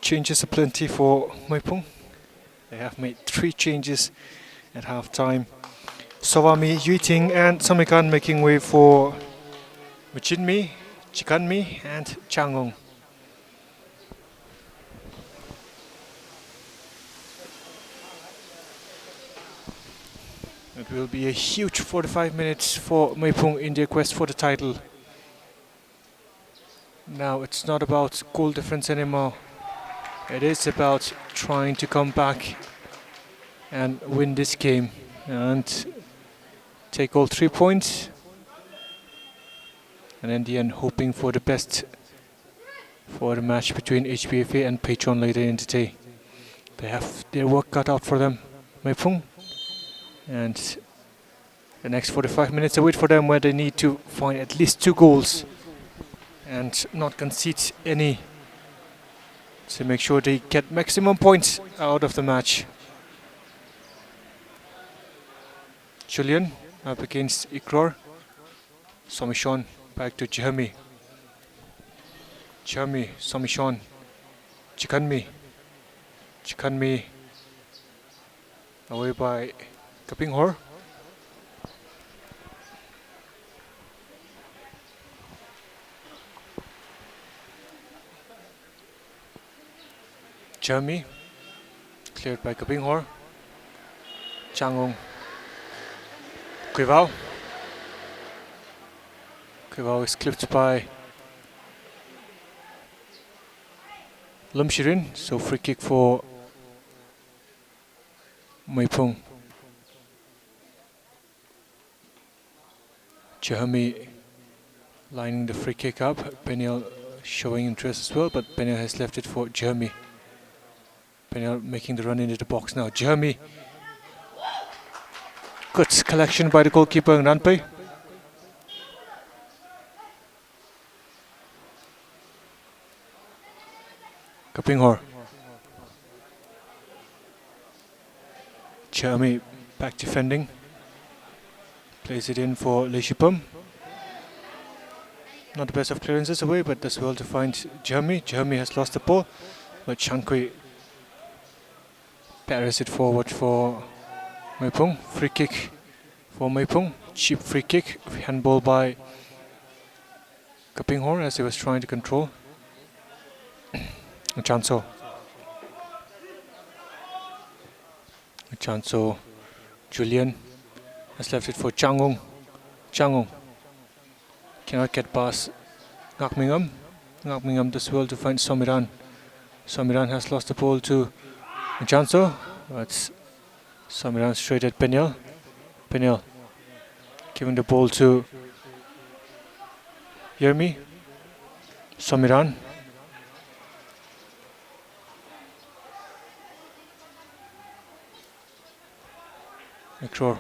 Changes aplenty for MEIPHUNG. They have made 3 changes at halftime. Sawami, Yuiting and Samikan making way for Muchinmi, Chikanmi and Changong. It will be a huge 45 minutes for MEIPHUNG in their quest for the title. Now it's not about goal difference anymore. It is about trying to come back and win this game and take all 3 points. And in the end, hoping for the best for the match between HBFA and Patron later in the day. They have their work cut out for them, MEIPHUNG. And the next 45 minutes await for them, where they need to find at least 2 goals and not concede any, to make sure they get maximum points out of the match. Julian up against Ikror. Somishon back to Jeremy. Jeremy, Somishon, Chikanmi. Chikanmi away by Kapinghor. Jeremy cleared by Kapinghor. Changong. Kuivao. Kuivao is clipped by Lumshirin, so free kick for MEIPHUNG. Jeremy lining the free kick up. Peniel showing interest as well, but Peniel has left it for Jeremy. Peniel making the run into the box now. Jeremy Good collection by the goalkeeper Ranpei. Kapinghor. Jeremy back defending. Plays it in for Leishipum. Not the best of clearances away, but does well to find Jeremy. Jeremy has lost the ball, but Shankui parries it forward for MEIPHUNG. Free kick for MEIPHUNG. Cheap free kick. Handball by Kapinghor as he was trying to control. Chanso. Julian has left it for Changung. Changung cannot get past Ngakmingham. Ngakmingham does well to find Somiran. Somiran has lost the ball to Chanso. That's Somiran straight at Peniel. Peniel giving the ball to Yermi. Somiran. Ekror.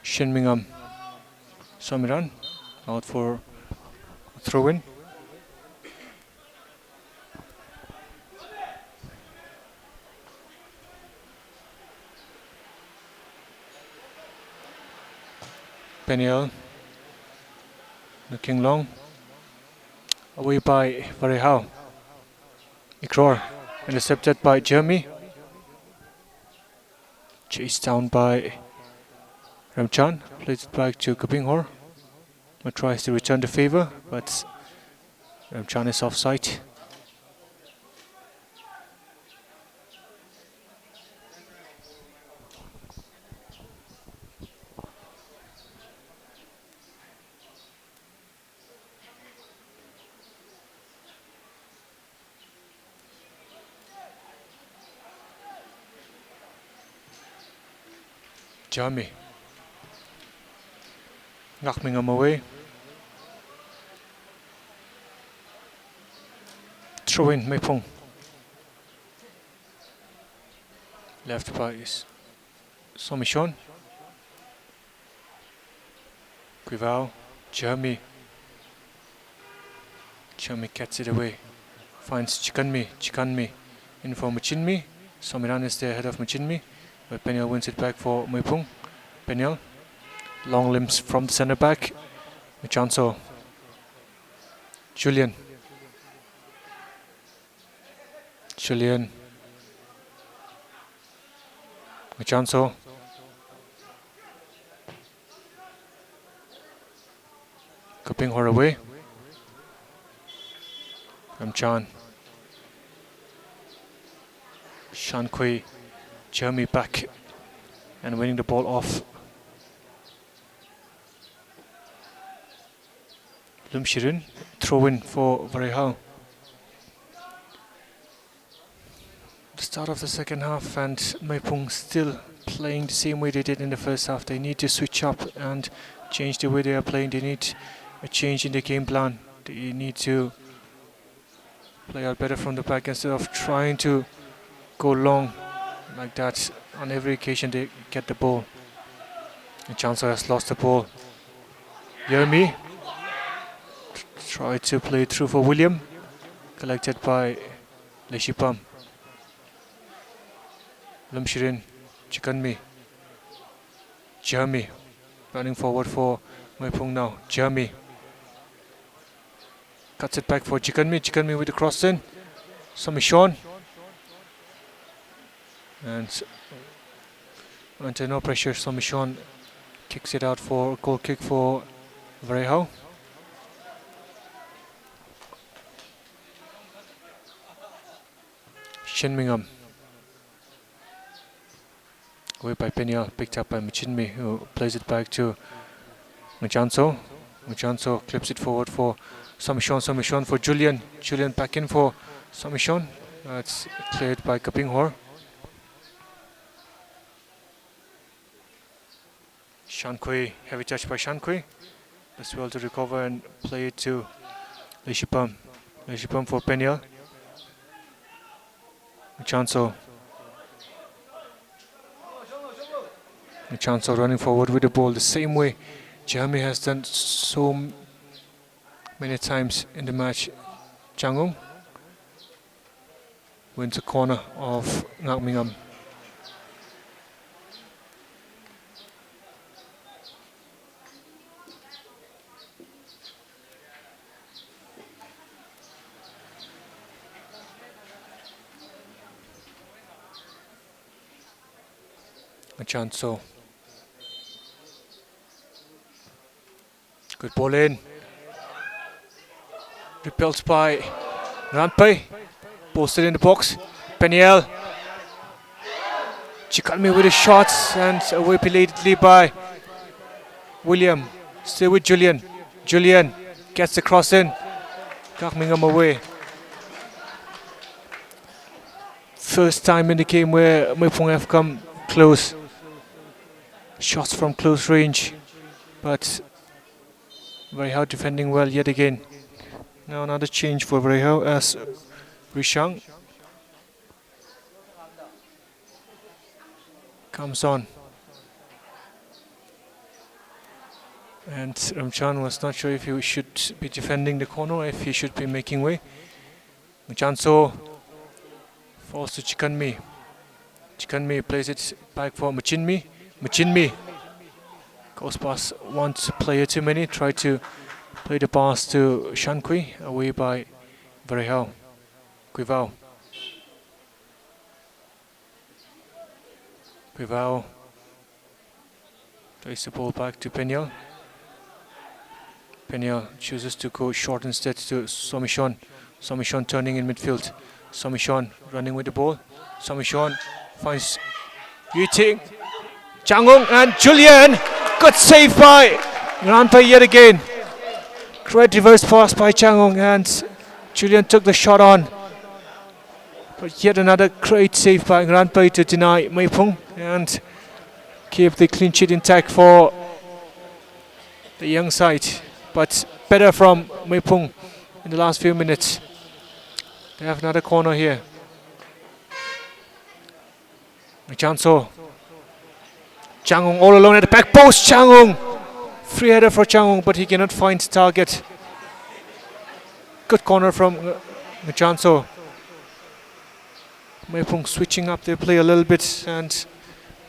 Shinmingham. Somiran out for a throw-in. Peniel looking long. Away by vareihao. Ekror intercepted by Jeremy. Chased down by Ramchan. Plays it back to Kapinghor. Tries to return the favor, but Ramchan is offside. Jeremy. Ngakmingham away. Throw in MEIPHUNG. Left by Somishon. Quivao. Jeremy. Jeremy gets it away. Finds Chikanmi in for Machinmi. Somiran is there ahead of Machinmi. But Peniel wins it back for MEIPHUNG. Peniel. Long limbs from the centre back. Chanso. Julian. Chanso. Kapinghor away. Ramchan. Shankui. Jeremy back and winning the ball off. Lumshirin, throw in for vareihao. The start of the second half and MEIPHUNG still playing the same way they did in the first half. They need to switch up and change the way they are playing. They need a change in the game plan. They need to play out better from the back instead of trying to go long like that. On every occasion they get the ball. And Chancellor has lost the ball. Yermi tried to play through for William. Collected by Leishipam. Lumshirin, Chikanmi. Jeremy running forward for MEIPHUNG now. Jeremy cuts it back for Chikanmi. Chikanmi with the cross in. Somishon. And under no pressure, Somishon kicks it out for a goal kick for vareihao. Shinmingham. Away by Peniel, picked up by Machinmi, who plays it back to Machanso. Machanso clips it forward for Somishon. Somishon for Julian. Julian back in for Somishon. That's cleared by Kapinghor. Shankui, heavy touch by Shankui. Does well to recover and play it to Leishipam. Leishipam for Peniel. Machanso. A chance of running forward with the ball the same way Jeremy has done so many times in the match. Changong wins a corner of Ngakmingam. A chance so. Good ball in. Repelled by Ranpai. Posted in the box. Peniel. Chikalmi with his shots and away belatedly by William. Still with Julian. Julian gets the cross in. Ngakmingam away. First time in the game where MEIPHUNG have come close. Shots from close range, but vareihao defending well yet again. Now another change for vareihao as Rishang comes on. And Ramchan was not sure if he should be defending the corner or if he should be making way. Machanso falls to Chikanmi. Chikanmi plays it back for Machinmi. Machinmi goes past one player too many, tried to play the pass to Shankui, away by vareihao. Cuivao. Cuivao plays the ball back to Peniel. Peniel chooses to go short instead to Somichon. Somichon turning in midfield. Somichon running with the ball. Somichon finds Yuting. Changong and Julian. Good save by Ranpai yet again. Great reverse pass by Changong and Julian took the shot on. But yet another great save by Ranpai to deny MEIPHUNG and keep the clean sheet intact for the young side. But better from MEIPHUNG in the last few minutes. They have another corner here. Chanso. Changong all alone at the back post. Changong. Free header for Changong, but he cannot find target. Good corner from Chanso. MEIPHUNG switching up their play a little bit and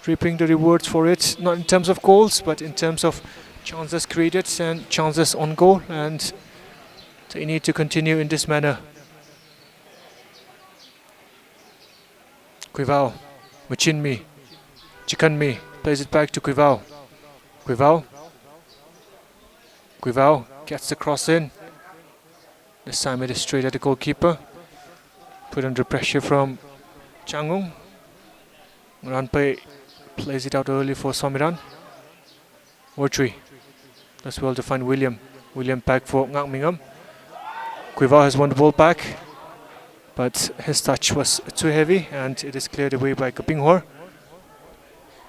reaping the rewards for it. Not in terms of goals, but in terms of chances created and chances on goal. And they need to continue in this manner. Cuivao. Machinmi. Chikanmi. Plays it back to Cuivao. Cuivao. Cuivao gets the cross in. This time it is straight at the goalkeeper. Put under pressure from Changong. Ranpai plays it out early for Somiran. Ortri. That's well defined William. William back for Ngakmingam. Cuivao has won the ball back, but his touch was too heavy and it is cleared away by Kapinghor.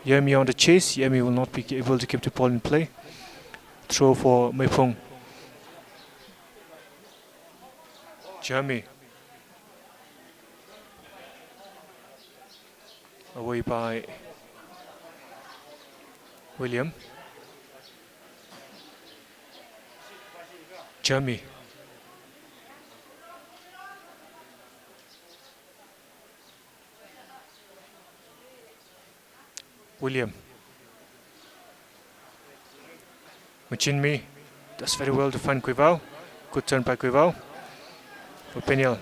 Yemi on the chase. Yemi will not be able to keep the ball in play. Throw for MEIPHUNG. Jeremy. Away by William. Jeremy. William. Machinmi does very well to find Cuivao. Good turn by Cuivao. For Peniel.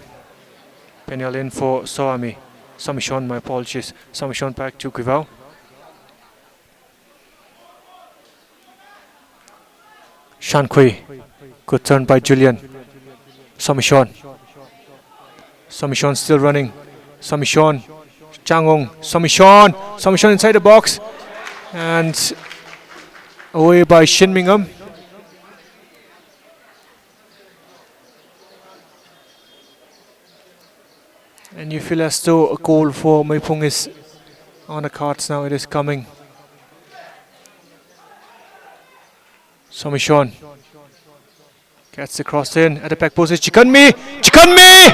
Peniel in for Soami. Somichon, my apologies. Somichon back to Cuivao. Shankui. Good turn by Julian. Somichon. Somichon still running. Somichon. Changong. Somichon. Somichon inside the box. And away by Shinmingham. And you feel as though a goal for MEIPHUNG is on the cards now. It is coming. Somichon gets the cross in at the back post. Chikanmi! Chikanmi!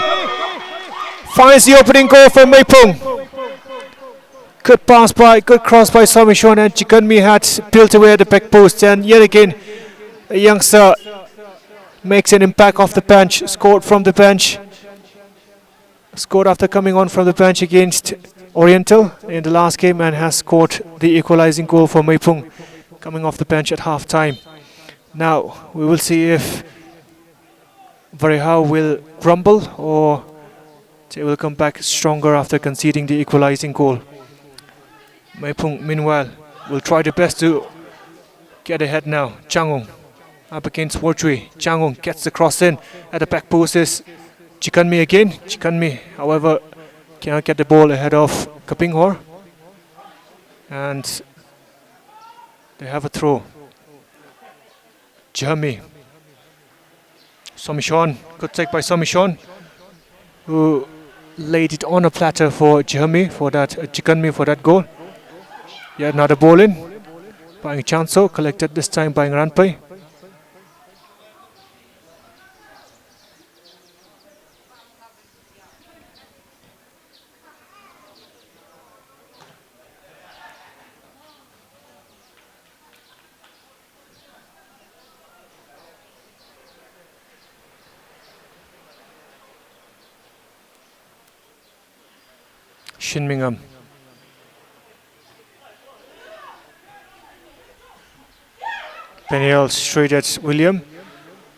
Finds the opening goal for MEIPHUNG. Good pass by, good cross by Somishon, and Chikanmi had peeled away at the back post, and yet again a youngster makes an impact off the bench, scored from the bench, scored after coming on from the bench against Oriental in the last game, and has scored the equalizing goal for MEIPHUNG coming off the bench at half time. Now we will see if vareihao will grumble or they will come back stronger after conceding the equalizing goal. MEIPHUNG meanwhile will try their best to get ahead now. Changong up against Warchui. Changong gets the cross in. At the back post is Chikanmi again. Chikanmi, however, cannot get the ball ahead of Kapinghor. And they have a throw. Jahmi. Somishon, good take by Somishon, who laid it on a platter for Jahmi for that Chikanmi for that goal. Yet another ball in. By Chanso, collected this time by Ranpai. Shinmingham. Peniel straight at William,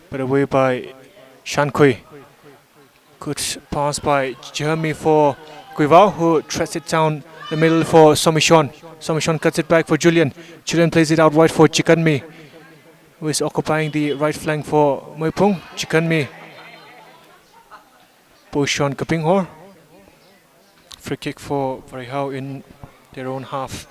but away by Shankui. Good pass by Jeremy for Guivao, who threads it down the middle for Somishon. Somishon cuts it back for Julian. Julian plays it out wide for Chikanmi, who is occupying the right flank for MEIPHUNG. Chikanmi push on Kapinghor. Free kick for vareihao in their own half.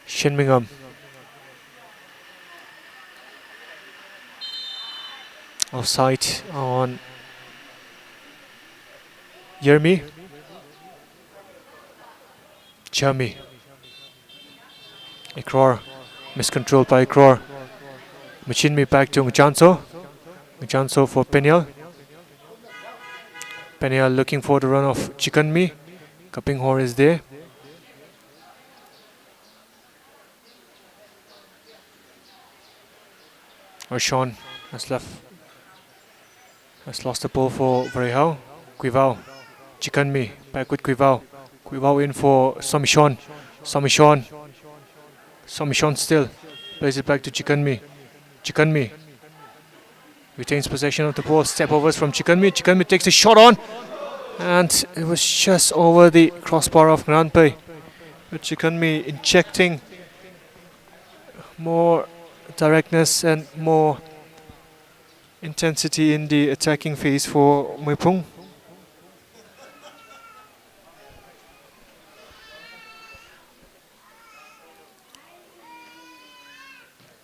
Shinmingham. Offside on Yermi. Jami. Ikrar. Miscontrolled by Ikrar. Machinmi back to Ngjanso. Ngjanso for Peniel. Peniel looking for the run of Chikanmi. Kapinghor is there. Sean has lost the ball for vareihao. Guivao. Chikanmi back with Guivao. Guivao in for Somishon. Somishon still plays it back to Chikanmi. Chikanmi retains possession of the ball. Step overs from Chikanmi. Chikanmi takes a shot on, and it was just over the crossbar of Granpei. But Chikanmi injecting more directness and more intensity in the attacking phase for MEIPHUNG.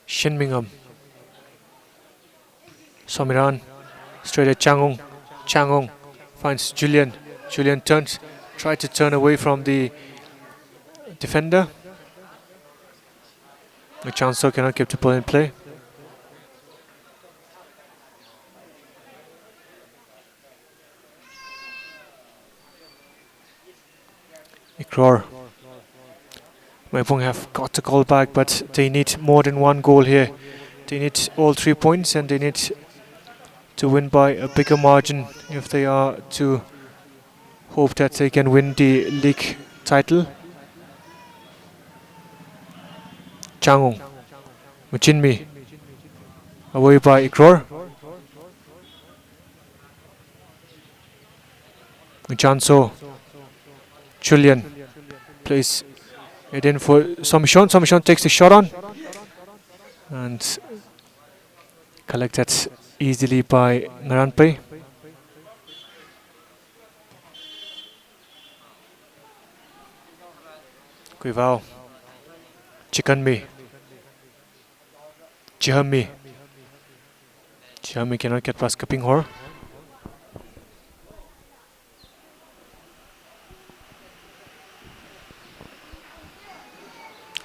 Shinmingham. Somiran straight at Changong. Changong finds Julian. Julian tried to turn away from the defender. Chanso cannot keep the ball in play. Ikrar. MEIPHUNG have got to call back, but they need more than one goal here. They need all 3 points, and they need to win by a bigger margin if they are to hope that they can win the league title. Changong. Machinmi. Away by Ikrar. Chanso. Julian plays it in for Somishon. Somishon takes the shot on and collected easily by Ngaranpei. Guivao. Chikanmi. Jahmi. Jahmi cannot get past Kapinghor.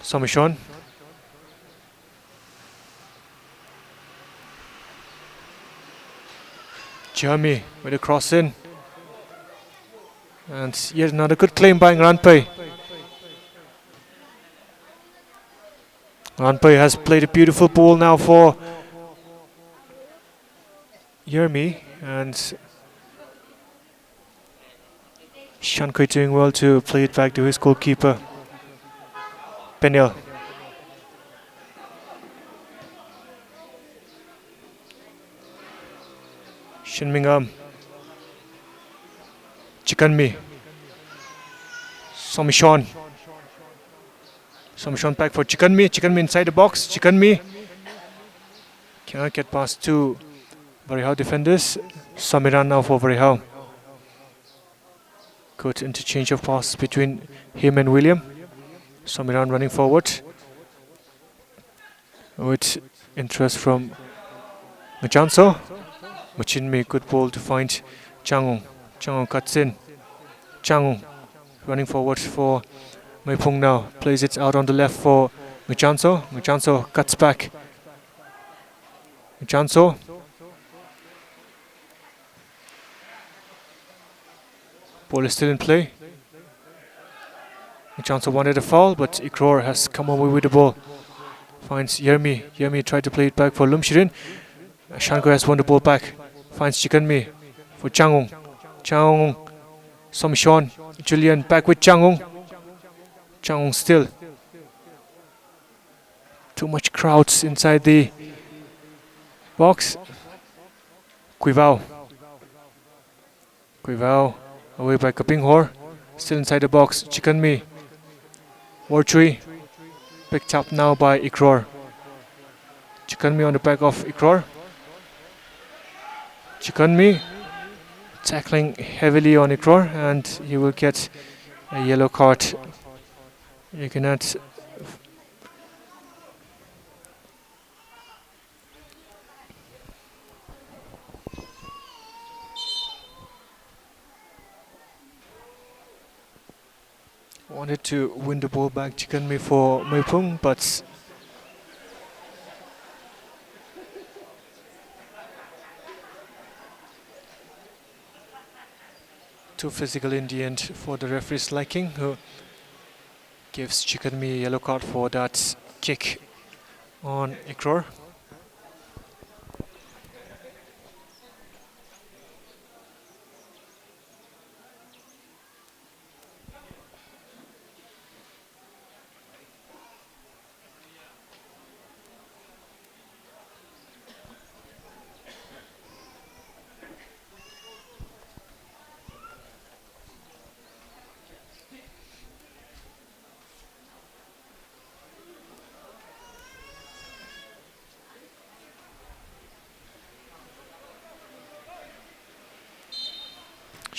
Somishon Jeremy with a cross in. And yet another good claim by Ranpei. Ranpei has played a beautiful ball now for Jeremy, and Shankoi doing well to play it back to his goalkeeper, Penel. Shinmingham. Chikanmi. Somishon. Somishon back for Chikanmi. Chikanmi inside the box. Chikanmi cannot get past two vareihao defenders. Samiran now for vareihao. Good interchange of passes between him and William. Samiran running forward with interest from Machanso. Machinmi, good ball to find Changong. Changong cuts in. Changong running forward for MEIPHUNG now. Plays it out on the left for Machanso. Machanso cuts back. Machanso. Ball is still in play. Machanso wanted a foul, but Ikror has come away with the ball. Finds Yermi. Yermi tried to play it back for Lumshirin. Shanko has won the ball back. Finds Chikanmi for Changong. Changong. Somishon. Julian back with Changong. Changong still. Too much crowds inside the box. Kuivao. Kuivao away by Kapinghor. Still inside the box. Chikanmi. Warchui. Picked up now by Ikror. Chikanmi on the back of Ikror. Chikanmi tackling heavily on Ikror, and he will get a yellow card. You cannot wanted to win the ball back, Chikanmi for MEIPHUNG, but too physical in the end for the referee's liking, who gives Chikanmi a yellow card for that kick on Ikror.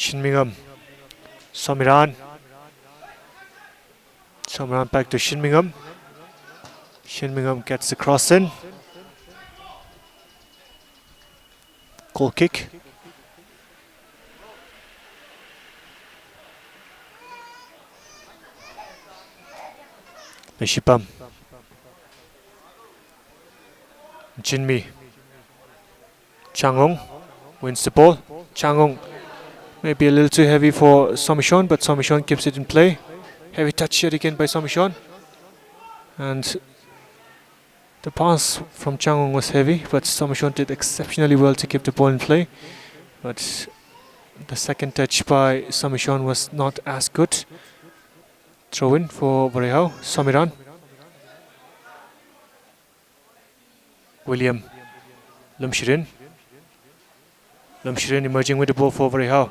Shinmingham. Samiran. Samiran back to Shinmingham. Shinmingham gets the cross in. Goal kick. Meshipam. Jinmi. Changong wins the ball. Changong maybe a little too heavy for Somishon, but Somishon keeps it in play. Heavy touch yet again by Somishon. And the pass from Changong was heavy, but Somishon did exceptionally well to keep the ball in play. But the second touch by Somishon was not as good. Throw in for vareihao. Samiran. William. Lumshirin. Lumshirin emerging with the ball for vareihao.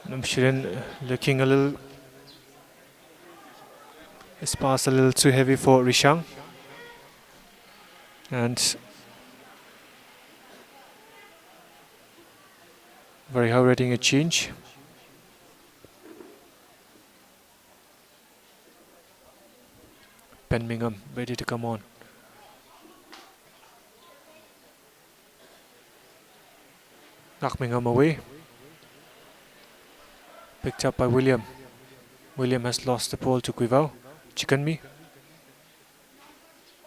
Lumshirin looking a little. His pass a little too heavy for Rishang. And vareihao readying a change. Penmingham ready to come on. Nakmingham away. Picked up by William. William has lost the ball to Kuivao. Chikanmi.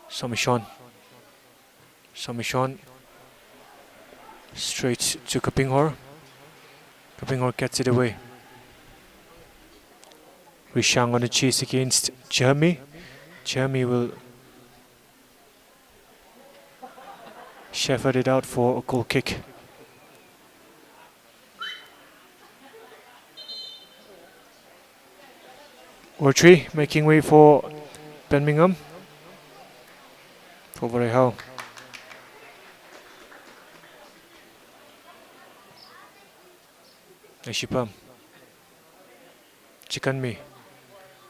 Somishon. Somishon Straight to Kapinghor. Kapinghor gets it away. Rishang on the chase against Jeremy. Jeremy will shepherd it out for a goal kick. Ortree making way for Birmingham. For vareihao. Eshipam. Chikanmi.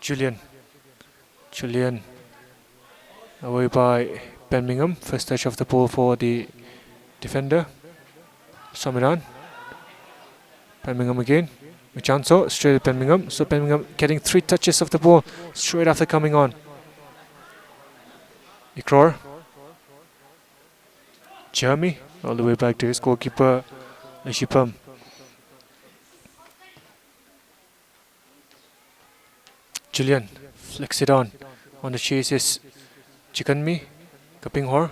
Julian away by Birmingham. First touch of the ball for the defender. Samiran. Birmingham again. Michanso straight at Birmingham. So Birmingham getting 3 touches of the ball straight after coming on. Ikror. Jeremy all the way back to his goalkeeper Eshipam. Julian flicks it on the chase is Chikanmi, Kapinghor.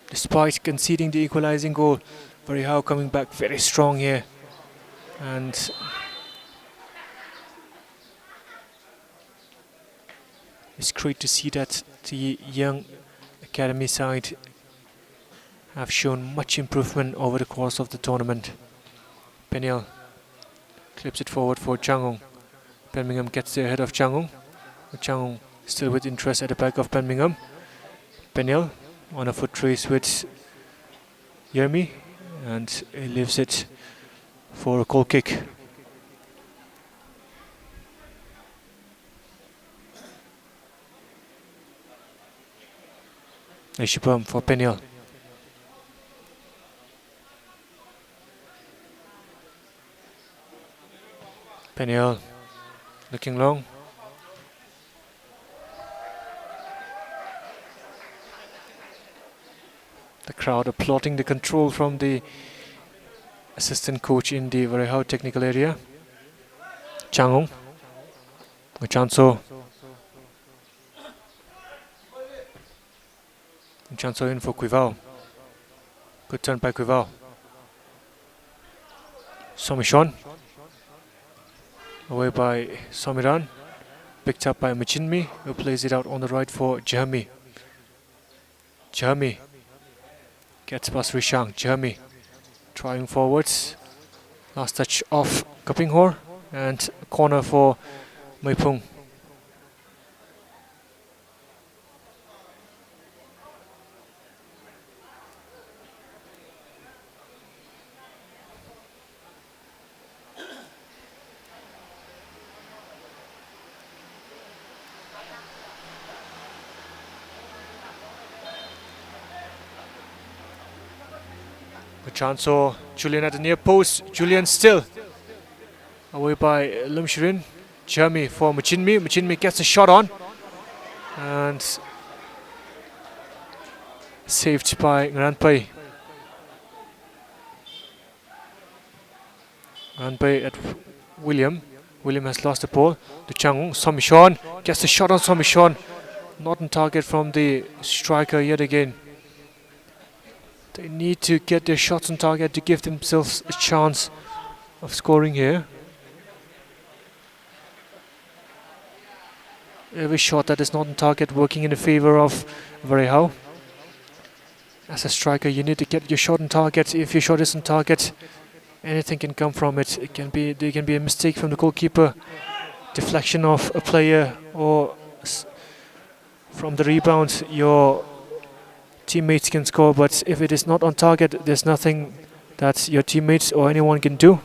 Despite conceding the equalizing goal, vareihao coming back very strong here. And it's great to see that the young academy side have shown much improvement over the course of the tournament. Peniel clips it forward for Changong. Birmingham gets there ahead of Changong. Changong still with interest at the back of Birmingham. Peniel on a foot race with Yermi, and he leaves it for a goal kick. Eshipam for Peniel. Peniel looking long. The crowd applauding the control from the assistant coach in the vareihao technical area. Changong. Michanso. Michanso in for Cuivao. Good turn by Cuivao. Somishon. Away by Samiran. Picked up by Michinmi, who plays it out on the right for Jeremy. Jeremy gets past Rishang. Jeremy trying forwards. Last touch off Kapinghor, and corner for MEIPHUNG. Michanso, Julian at the near post. Julian still away by Lumshirin. Jeremy for Michinmi. Michinmi gets a shot on and saved by Ngranpai. Ngranpai at William. William has lost the ball to Changong. Somishon gets a shot on Somishon. Not on target from the striker yet again. They need to get their shots on target to give themselves a chance of scoring here. Every shot that is not on target working in the favor of vareihao. As a striker, you need to get your shot on target. If your shot is on target, anything can come from it. There can be a mistake from the goalkeeper, deflection of a player, or from the rebound, your teammates can score. But if it is not on target, there's nothing that your teammates or anyone can do.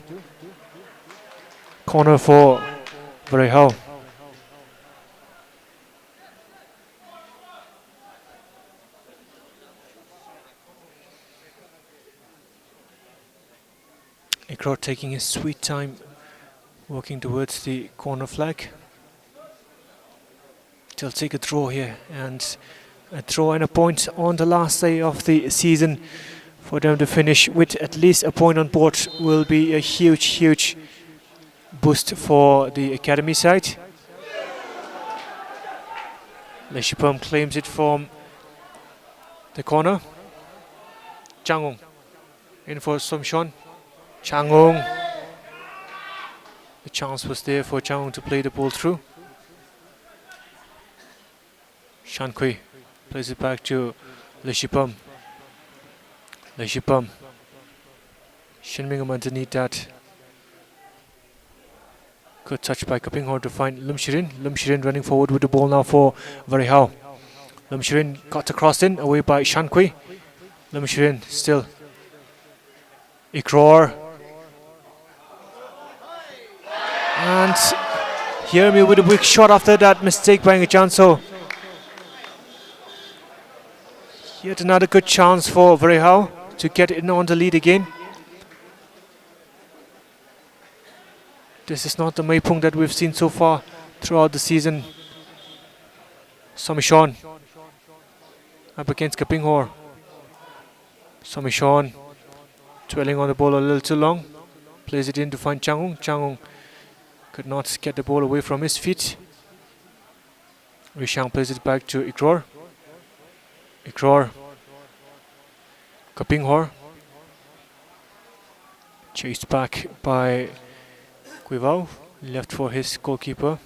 Corner for vareihao. Ikro taking his sweet time, walking towards the corner flag. They'll take a draw here, and a draw and a point on the last day of the season for them to finish with at least a point on board will be a huge boost for the academy side. Leshipam claims it from the corner. Changong. In for Somshon. Changong. The chance was there for Changong to play the ball through. Shankui plays it back to Leshipam. Leshipam. Shinmingham underneath that. Good touch by Kapinghor to find Lumshirin. Lumshirin running forward with the ball now for Vareihao. Lumshirin got across in, away by Shankui. Lumshirin still. Ikror. And Jeremy with a weak shot after that mistake by Ngachanso. Yet another good chance for Vareihao to get in on the lead again. This is not the MEIPHUNG that we've seen so far throughout the season. Somishon up against Kapinghor. Somishon dwelling on the ball a little too long. Plays it in to find Changong. Changong could not get the ball away from his feet. Rishang plays it back to Ikror. Ikror. Kapinghor. Chased back by Guivao. Left for his goalkeeper.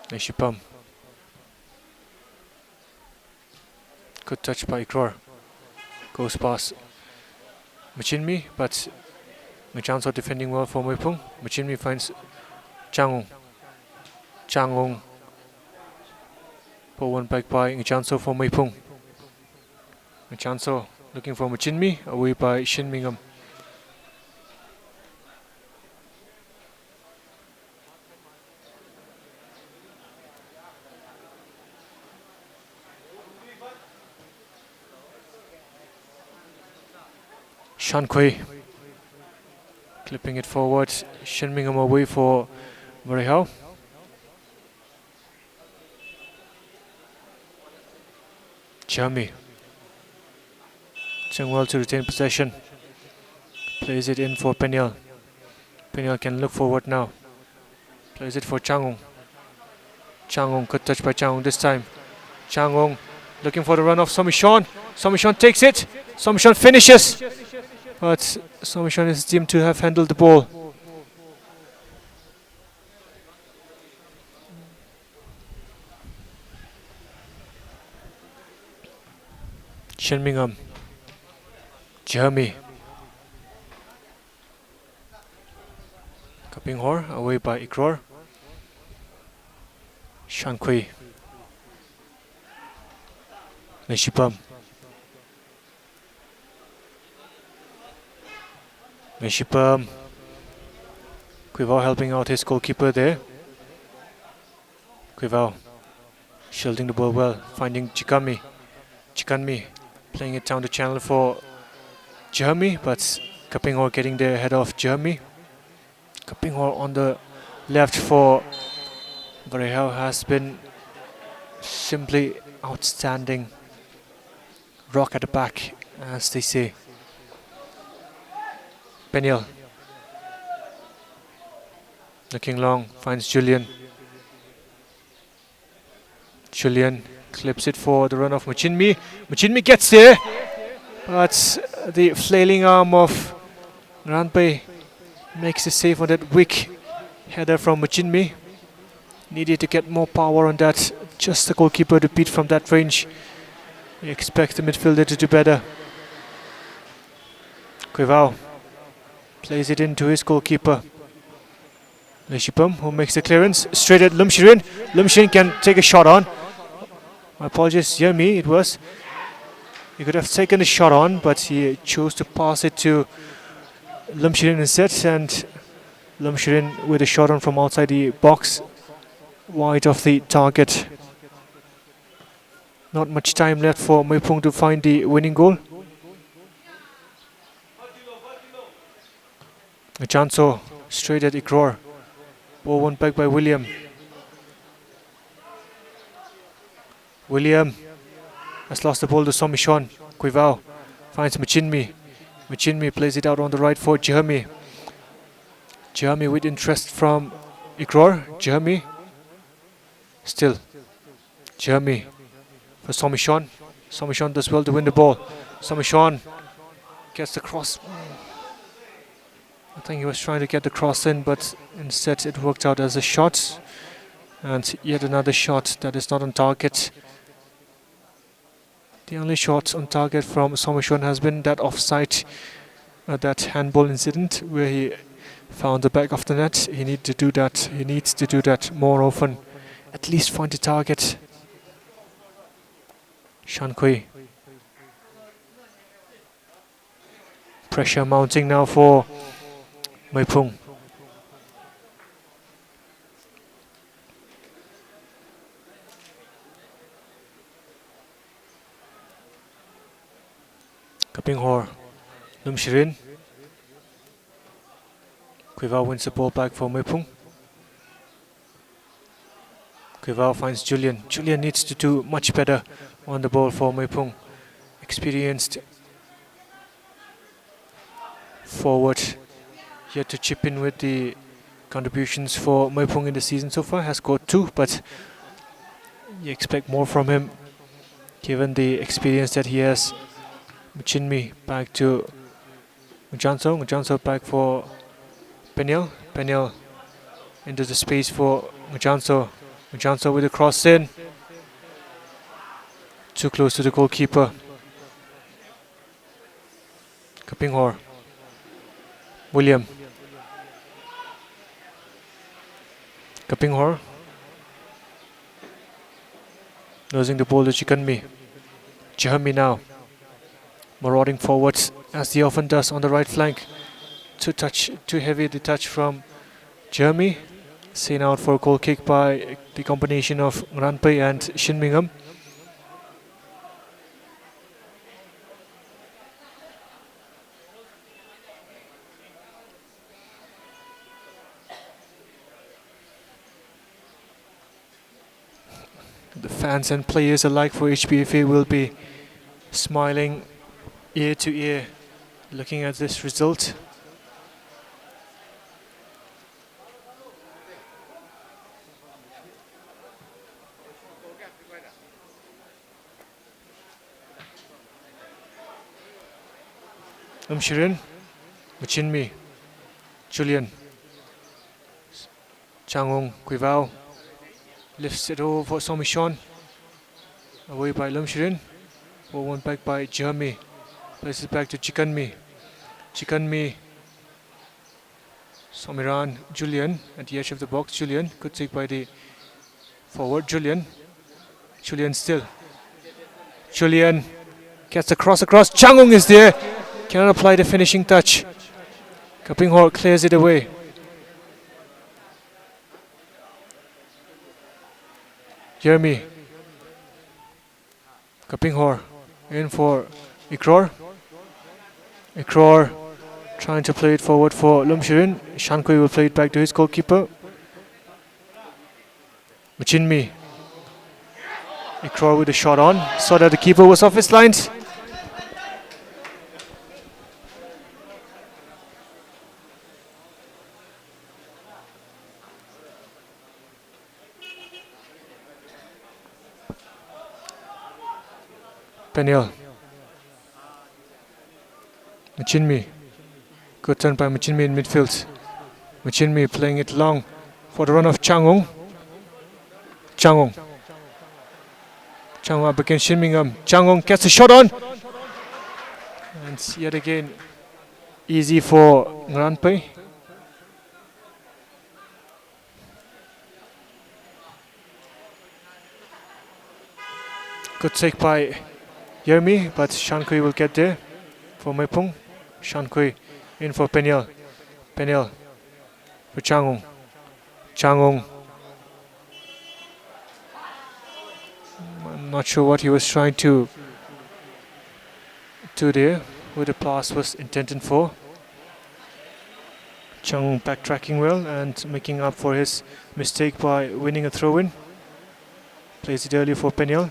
Neshipam. Good touch by Ikror. Goes past Machinmi, but Ngachanso defending well for MEIPHUNG. Machinmi finds Changong. Changong. Pull one back by Ngachanso for MEIPHUNG. Ngachanso looking for Machinmi, away by Shinmingham. Shankui clipping it forward. Shinmingham away for Vareihao. Jeremy doing well to retain possession. Plays it in for Peniel. Peniel can look forward now. Plays it for Changong. Changong, good touch by Changong this time. Changong looking for the run of Somishon. Somishon takes it. Somishon finishes. But Somishon is deemed to have handled the ball. Shinmingham. Jeremy. Kapinghor away by Ikror. Shankui. Neshipam. Neshipam. Guivao helping out his goalkeeper there. Guivao shielding the ball well, finding Chikanmi. Chikanmi playing it down the channel for Jeremy, but Kapinghor getting there ahead of Jeremy. Kapinghor on the left for Vareihao has been simply outstanding. Rock at the back, as they say. Peniel looking long, finds Julian. Julian clips it for the run of Machinmi. Machinmi gets there, but the flailing arm of Ranpei makes the save on that weak header from Machinmi. Needed to get more power on that. Just the goalkeeper to beat from that range. We expect the midfielder to do better. Guivao plays it into his goalkeeper. Leshipam, who makes the clearance straight at Lumshirin. Lumshirin can take a shot on. My apologies, Jeremy, it was. He could have taken a shot on, but he chose to pass it to Lumshirin instead, and Lumshirin with a shot on from outside the box, wide of the target. Not much time left for MEIPHUNG to find the winning goal. Ngachanso straight at Ikror. Ball won back by William. William has lost the ball to Somishon. Guivao finds Machinmi. Machinmi plays it out on the right for Jeremy. Jeremy with interest from Ikror. Jeremy. Still. Jeremy for Somishon. Somishon does well to win the ball. Somishon gets the cross. I think he was trying to get the cross in, but instead it worked out as a shot. And yet another shot that is not on target. The only shot on target from Somishon has been that offside, that handball incident where he found the back of the net. He needs to do that. He needs to do that more often. At least find the target. Shankui. Pressure mounting now for MEIPHUNG. Kapinghor. Lumshirin. Quivao wins the ball back for MEIPHUNG. Quivao finds Julian. Julian needs to do much better on the ball for MEIPHUNG. Experienced forward, yet to chip in with the contributions for MEIPHUNG in the season so far. Has scored 2, but you expect more from him given the experience that he has. Chinmi back to Mujanso. Mujanso back for Peniel. Peniel into the space for Mujanso. Mujanso with a cross in. Too close to the goalkeeper. Kapinghor. William. Kapinghor. Losing the ball to Chikanmi. Jahami now. Marauding forwards as he often does on the right flank. Too heavy the touch from Jeremy. Seen out for a goal kick by the combination of Ranpei and Shin Mingham. The fans and players alike for HBFA will be smiling ear to ear looking at this result. Shirin, Machinmi, Julian, Changong, Quivao lifts it over for Somishon. Away by Lumshirin. 4-1 back by Jeremy. Places it back to Chikanmi. Chikanmi. Somiran. Julian at the edge of the box. Julian. Good take by the forward. Julian. Julian still. Julian gets the cross across. Changong is there. Cannot apply the finishing touch. Kapinghor clears it away. Jeremy. Kapinghor in for Ikror. Ikror trying to play it forward for Lumshirin. Shankui will play it back to his goalkeeper. Machinmi. Ikror with a shot on. Saw that the keeper was off his lines. Peniel. Machinmi. Good turn by Machinmi in midfield. Machinmi playing it long for the run of Changong. Changong. Changong up against Shin Mingham. Changong gets a shot on. And yet again, easy for Ranpei. Good take by Yermi, but Shankui will get there for MEIPHUNG. Shankui in for Peniel. Peniel for Changong. Changong. I'm not sure what he was trying to do there, who the pass was intended for. Changong backtracking well and making up for his mistake by winning a throw-in. Plays it early for Peniel.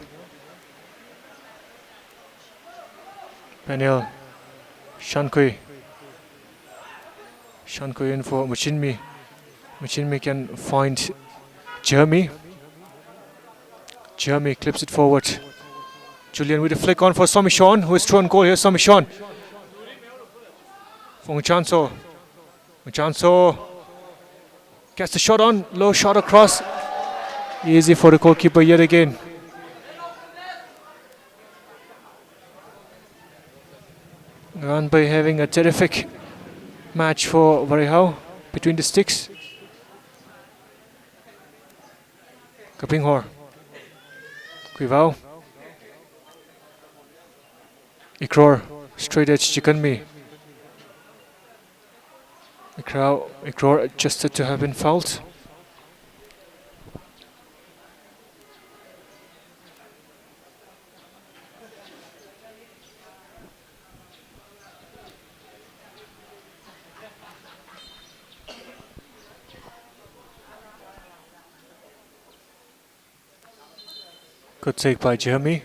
Peniel, Shankui. Shankui in for Machinmi. Machinmi can find Jeremy. Jeremy clips it forward. Julian with a flick on for Somishon, who is thrown goal here. Somishon for Muchanso. Muchanso gets the shot on, low shot across. Easy for the goalkeeper yet again. Ranbay having a terrific match for Vareihao between the sticks. Kapinghor. Kuivao. Ikror. Straight edge Chikanmi. Ikror adjusted to have been fouled. Good take by Jeremy.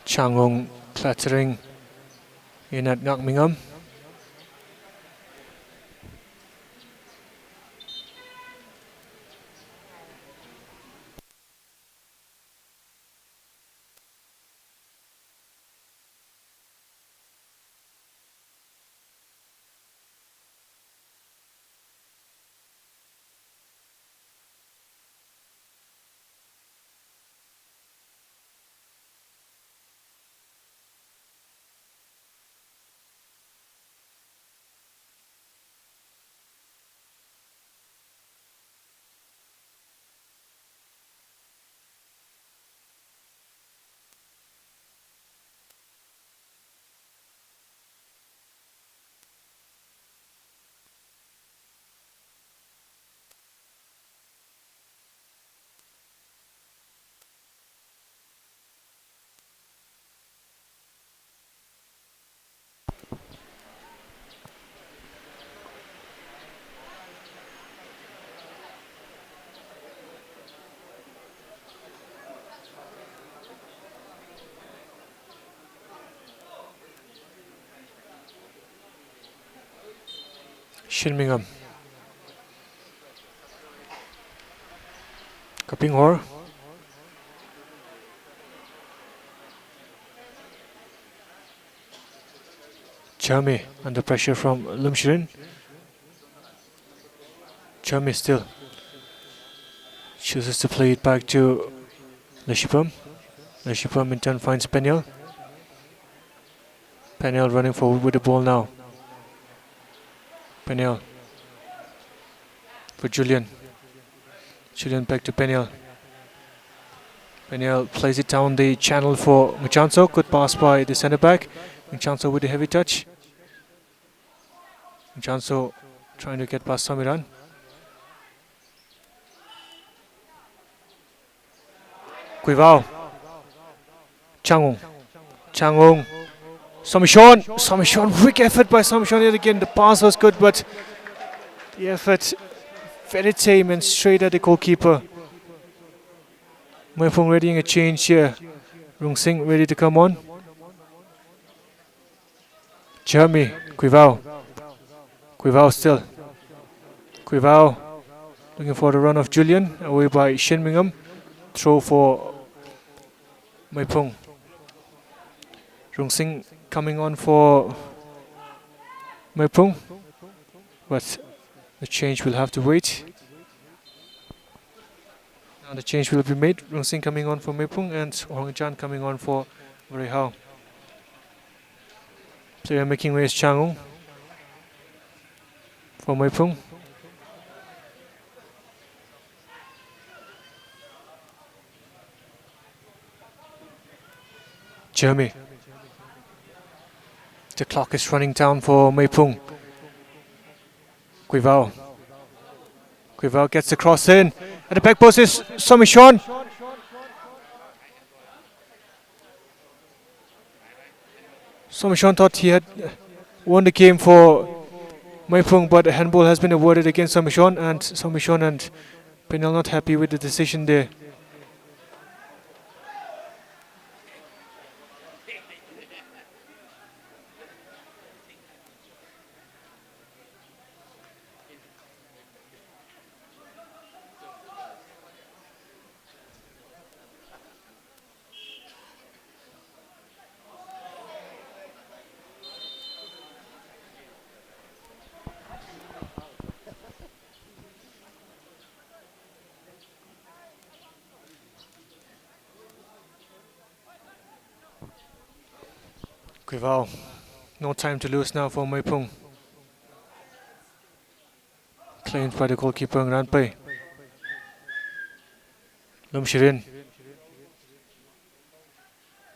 Changong clattering in at Ngakmingam. Shinmingham. Kapinghor. Jeremy under pressure from Lumshirin. Jeremy still chooses to play it back to Leshipam. Leshipam in turn finds Peniel. Peniel running forward with the ball now. Peniel for Julian. Julian back to Peniel. Peniel plays it down the channel for Muchanso. Good pass by the centre back. Muchanso with a heavy touch. Muchanso trying to get past Samiran. Kuivao. Changong. Somishon, quick effort by Somishon yet again. The pass was good, but the effort very tame and straight at the goalkeeper. MEIPHUNG readying a change here. Rung Singh ready to come on. Jeremy, Kuivao still. Kuivao looking for the run of Julian, away by Shinmingham. Throw for MEIPHUNG. Rung Singh coming on for MEIPHUNG, but the change will have to wait. Now the change will be made. Rung Singh coming on for MEIPHUNG and Hongchan coming on for vareihao. Player making way is Changong for MEIPHUNG. Jeremy. The clock is running down for MEIPHUNG. Kuivao gets the cross in. At the back post is Somishon. Somishon thought he had won the game for MEIPHUNG, but a handball has been awarded against Somishon, and Penel not happy with the decision there. Kuivao, no time to lose now for MEIPHUNG. Claimed by the goalkeeper Ngranpei. Lumshirin.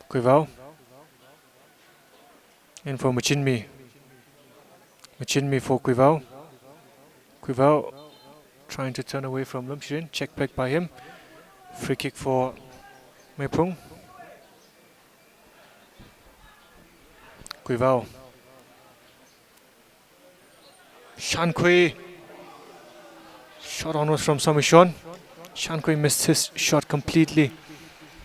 Kuivao. In for Machinmi. Machinmi for Kuivao. Kuivao trying to turn away from Lumshirin. Check back by him. Free kick for MEIPHUNG. Kuivao. Shankui. Shot onwards from Somishon. Shankui missed his shot completely.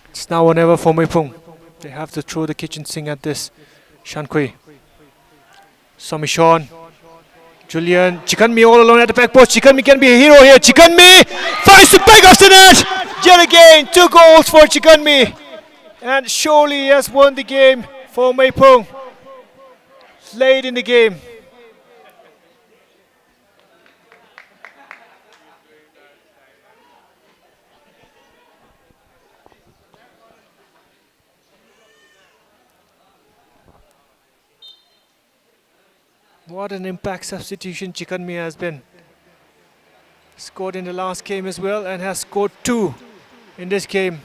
It's now or never for MEIPHUNG. They have to throw the kitchen sink at this. Shankui. Somishon. Julian. Chikanmi all alone at the back post. Chikanmi can be a hero here. Chikanmi finds the back of the net. Yet again, 2 goals for Chikanmi. And surely he has won the game for MEIPHUNG. Late in the game. What an impact substitution Chikanmi has been. Scored in the last game as well and has scored 2 in this game.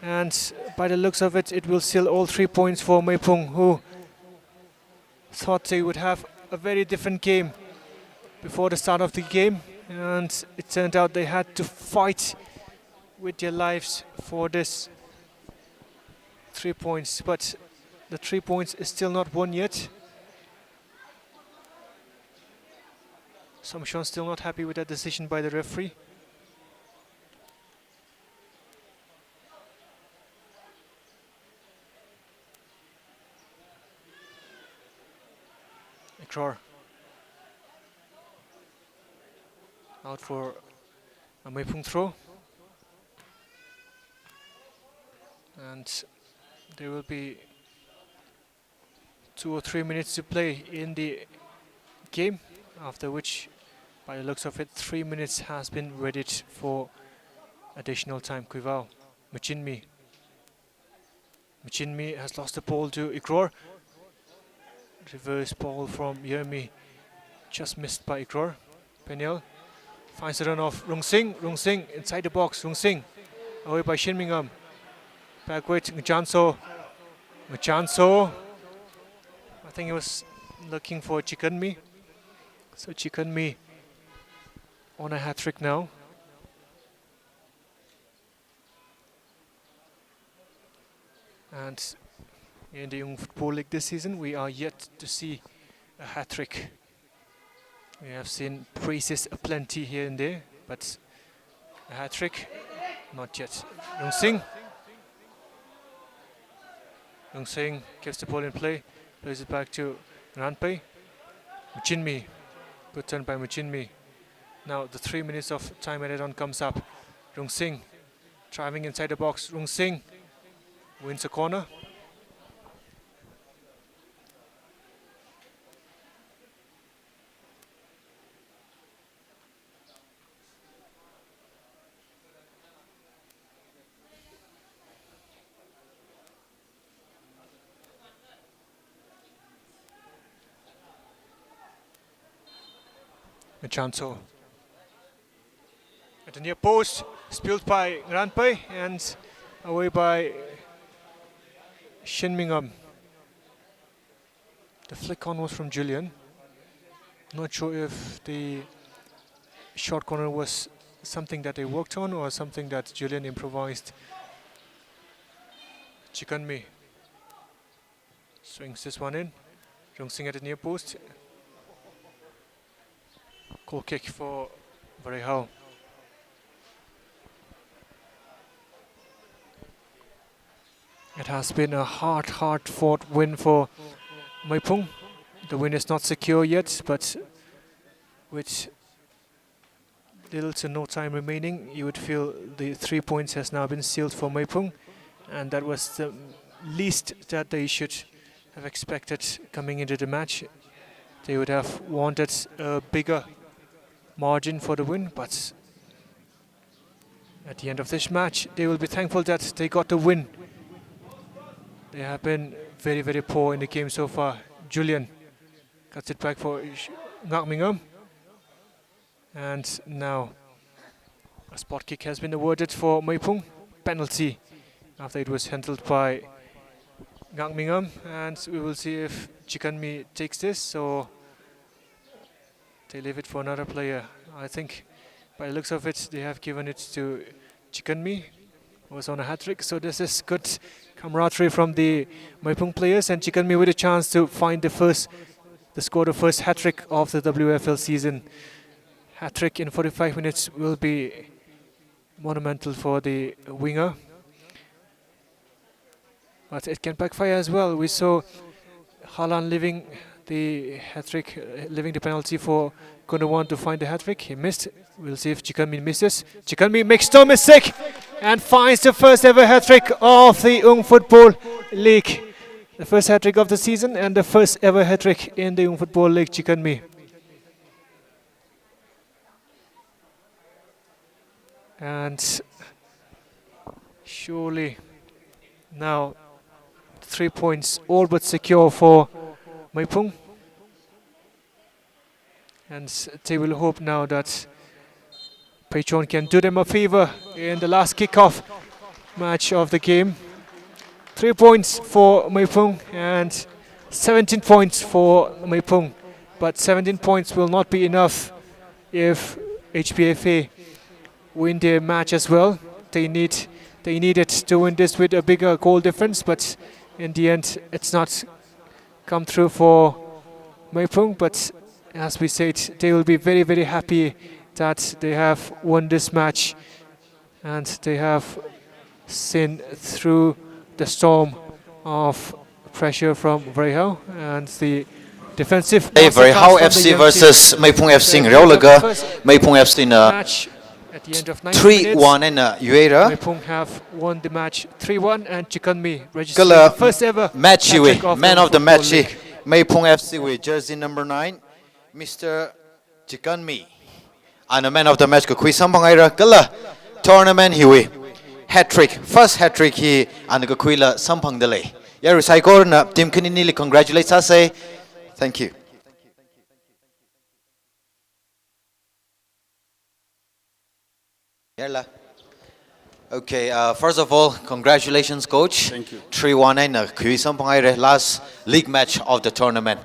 And by the looks of it, it will seal all 3 points for MEIPHUNG, who thought they would have a very different game before the start of the game. And it turned out they had to fight with their lives for this 3 points. But the 3 points is still not won yet. Somshon still not happy with that decision by the referee. Ikrar out for a MEIPHUNG throw, and there will be 2 or 3 minutes to play in the game, after which, by the looks of it, 3 minutes has been readied for additional time. Kuivao, Machinmi. Machinmi has lost the ball to Ikrar. Reverse ball from Yermi, just missed by Ikrar. Peniel finds the run off Rung Sing. Rung Sing inside the box. Rung Sing away by Shin Mingham. Back with Ngjanso. Ngjanso. I think he was looking for Chikanmi. So Chikanmi on a hat-trick now. And in the Young Football League this season, we are yet to see a hat-trick. We have seen praises aplenty here and there, but a hat-trick, not yet. Rung Sing. Rung Sing gives the ball in play, plays it back to Ngranpei. Machinmi. Good turn by Machinmi. Now the 3 minutes of time added on comes up. Rung Sing driving inside the box. Rung Sing wins a corner. Ngjanso at the near post, spilled by Ngranpei and away by Shin Mingham. The flick on was from Julian. Not sure if the short corner was something that they worked on or something that Julian improvised. Chikanmi swings this one in. Rung Sing at the near post. Goal kick for vareihao. It has been a hard-fought win for MEIPHUNG. The win is not secure yet, but with little to no time remaining, you would feel the 3 points has now been sealed for MEIPHUNG, and that was the least that they should have expected coming into the match. They would have wanted a bigger margin for the win, but at the end of this match, they will be thankful that they got the win. They have been very, very poor in the game so far. Julian cuts it back for Ngak. And now a spot kick has been awarded for MEIPHUNG. Penalty after it was handled by Ngak. And we will see if Chikanmi takes this or they leave it for another player. I think by the looks of it, they have given it to Chikanmi, who was on a hat-trick. So this is good camaraderie from the MEIPHUNG players, and Chikanmi with a chance to find the first hat-trick of the WFL season. Hat-trick in 45 minutes will be monumental for the winger. But it can backfire as well. We saw Haaland leaving the hat-trick, leaving the penalty for Gundogan to find the hat-trick. He missed. We'll see if Chikanmi misses. Chikanmi makes no mistake and finds the first ever hat-trick of the Young Football League. The first hat-trick of the season and the first ever hat-trick in the Young Football League, Chikanmi. And surely now 3 points all but secure for MEIPHUNG. And they will hope now that Peichon can do them a favor in the last kickoff match of the game. 3 points for MEIPHUNG and 17 points for MEIPHUNG. But 17 points will not be enough if HPFA win their match as well. They needed to win this with a bigger goal difference, but in the end it's not come through for MEIPHUNG. But as we said, they will be very, very happy that they have won this match and they have seen through the storm of pressure from vareihao and the defensive. Vareihao FC versus MEIPHUNG FC Reolaga. MEIPHUng FC in a match at the end of 3-1 in Uera. MEIPHUng have won the match 3-1 and Chikanmi registered the first ever match man of the match. MEIPHUng FC with jersey number 9, Mr. Chikanmi. And a man of the match ko kui sampangaira kala tournament hiwi hat-trick, first hat-trick hi and ko kui la sampang dale. Yaru saikor na team kinini congratulate us say thank you. Okay, first of all, congratulations, coach. Thank you. 3-1 na kui sampangaira last league match of the tournament.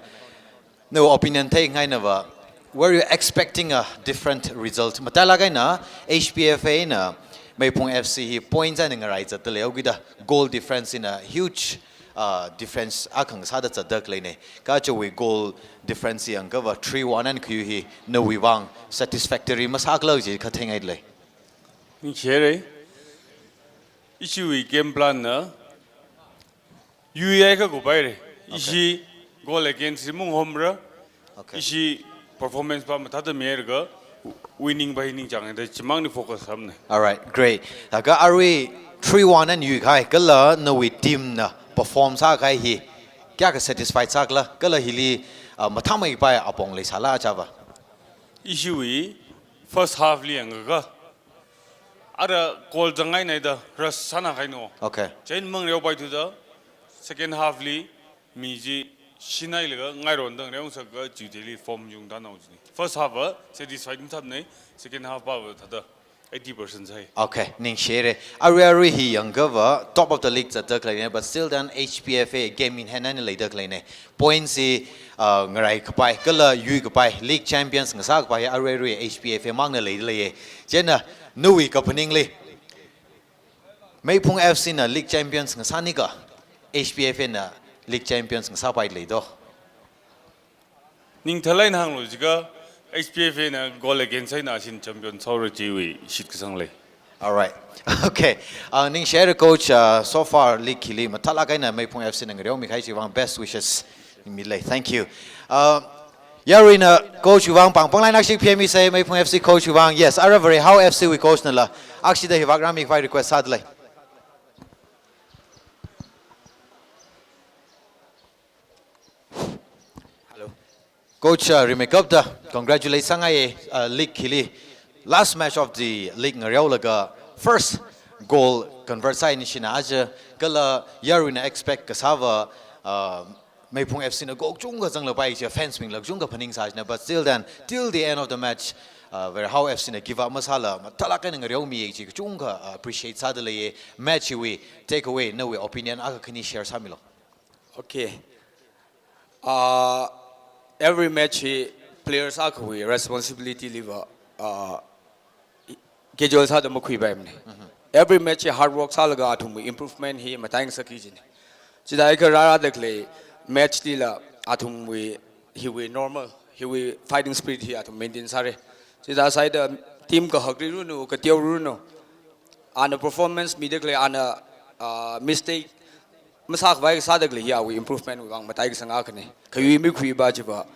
No opinion taking I never. Were you expecting a different result? Matalagay na HPFA na MEIPHUng FC points and right at the leogida goal difference in a huge difference. Akang sada sa dark lane. Kacho we goal difference yang cover 3-1 and kuhi no wiwang satisfactory masaglaw ji kating idle. Here, issue game plan na. UI ka go bayre. Isi goal against Mun homra. Okay. Isi performance pa matata merga winning by winning jang the chimang ni focus hamne. All right, great. Aga are we 3-1 and you kai kala no we team na perform sa kai hi. Kya ka satisfied sa kala kala hili matamai pa apong le sala java. Issue first half li anga. Ada goal jangai na da ras sana kai no. Okay. Chain mang reo by to the second half li miji Sinai lega ngai ron dang reong sak ga jiteli form yung da nau jini. First half satisfied in thap nei, second half ba thada 80% sai. Okay, ning share. Ari hi younger top of the league at the line, but still done HPFA game in hand and later line. Points si ngarai kapai kala yu kapai league champions ngasak pai ari HPFA mang na later. Jena nui kapaning le. MEIPHUng FC na league champions ngasani ka HPFA na league champions ng sapai ledo. Ning thalai nang lo jiga HPFA na goal against sai na sin champion saur jiwi shit kasang le. All right. Okay. Ning share coach so far league kili matala kai na MEIPHUng FC ng reo mi kai jiwang best wishes in midlay. Thank you. Yarina coach Wang pang lai nak sik PME say MEIPHUng FC coach Wang. Yes, ara vareihao FC we coach nala. Actually the hivagram mi kai request sadlay. Coach remake up the congratulations sangai league kili last match of the league ngareolaga first goal convert sai ni shina aja kala yarina expect kasava MEIPHUNG FC na go chung ga jang la bai che fans ming lak chung ga phaning sa na but still then till the end of the match vareihao FC na give up masala matala ka nang reu mi chi chung ga appreciate sa de le match we take away no we opinion aka khani share samilo. Okay. Every match players are we responsibility live schedule sa damo kui bai mne. Every match hard work sa laga atum improvement hi matang saki jin. Chidai ka rara dekle match dila atum we he we normal he we fighting spirit hi atum maintain sare. Chida side team ka hakri ru no ka tiaw ru no. Ana performance mi dekle ana mistake masak vai sa dekle hi we improvement we bang matai sang akne. Kayu mi kui ba jiba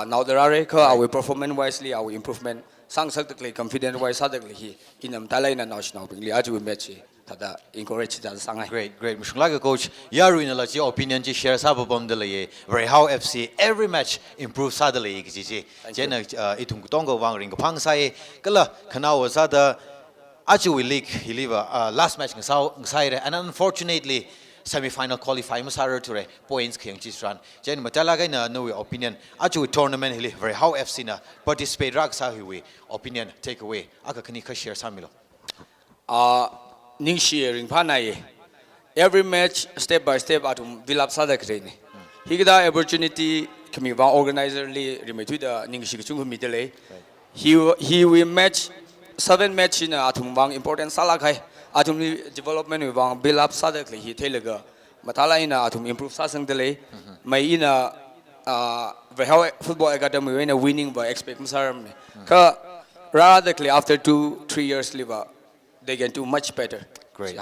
now there are ka we performance wisely our improvement sang sak dekle confident wise sa dekle hi inam talai na national pingli aju match tada encourage da sangai. Great mushla coach yaru in la chi opinion ji share sa bom de le vareihao FC every match improve sa de le ji ji jena itung tong go wang ring phang sai kala khana wa sa da aju we league hiliva last match ngai and unfortunately semi-final qualify masara ture points kheng chi ran jen matala ga na no opinion aju tournament hili vareihao FC na participate rak sa hi opinion take away aka khani kha share samilo. Ning sharing panai every match step by step atum build up sa dekre ni higda opportunity kami wa organizer li remetu da ning shi chung mi dele he will match 7 match in atum wang important sala khai atum development we wang build up sa dekle hi thelaga matala ina atum improve sa sang dele mai ina vareihao football academy when winning by expect masaram ka rather dekle after 2-3 years live they can do much better. Great.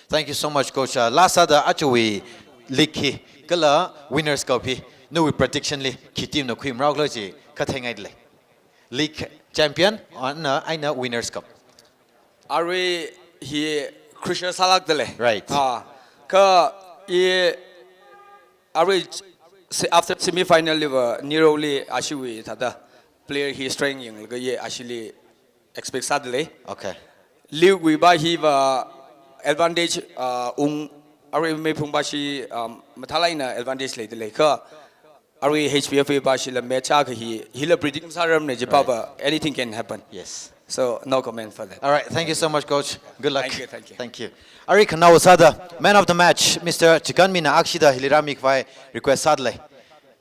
Thank you so much, Coach. Last other actually league hi kala winners cup hi no we prediction li ki team no khim rauk lo ji ka thengai le league champion on aina winners cup. Are we here crucial salak dele? Right. Ka ye are we after semi final live nearly actually tada player he strength yang ye actually expect sadly. Okay. Live we buy he advantage are MEIPHUNG ba shi mathala ina advantage le dele ka are HPFA ba shi la match he la predict saram ne japa anything can happen. Yes. So no comment for that. All right. Thank you so much, Coach. Good luck. Thank you. Thank you. Ari khana wasada man of the match Mr. Chikanmina akshida hilirami kwai request sadle.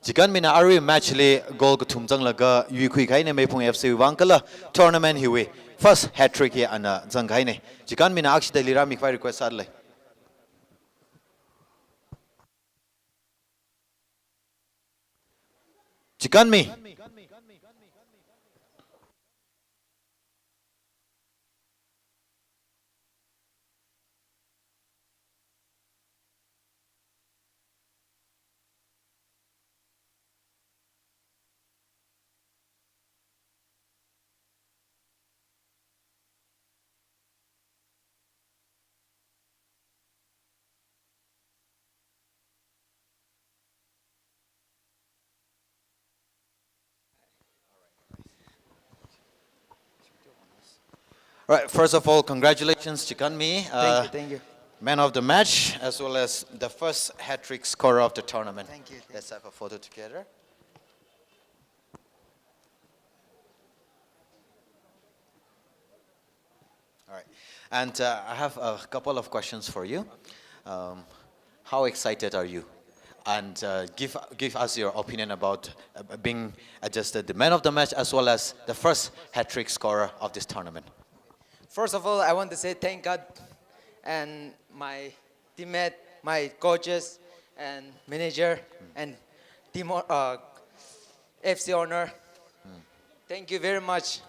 Chikanmina ari match le goal ko thumjang laga yu khui khai ne MEIPHUNG FC wangkala tournament hiwe first hat trick here ana zangai ne Chikanmina akshida hilirami kwai request sadle. Chikanmi. Right, first of all, congratulations, Chikanmi. Thank you. Man of the match, as well as the first hat-trick scorer of the tournament. Thank you. Let's have a photo together. All right, and I have a couple of questions for you. How excited are you? And give us your opinion about being adjusted the man of the match, as well as the first hat-trick scorer of this tournament. First of all, I want to say thank God and my teammate, my coaches and manager and team FC owner. Thank you very much.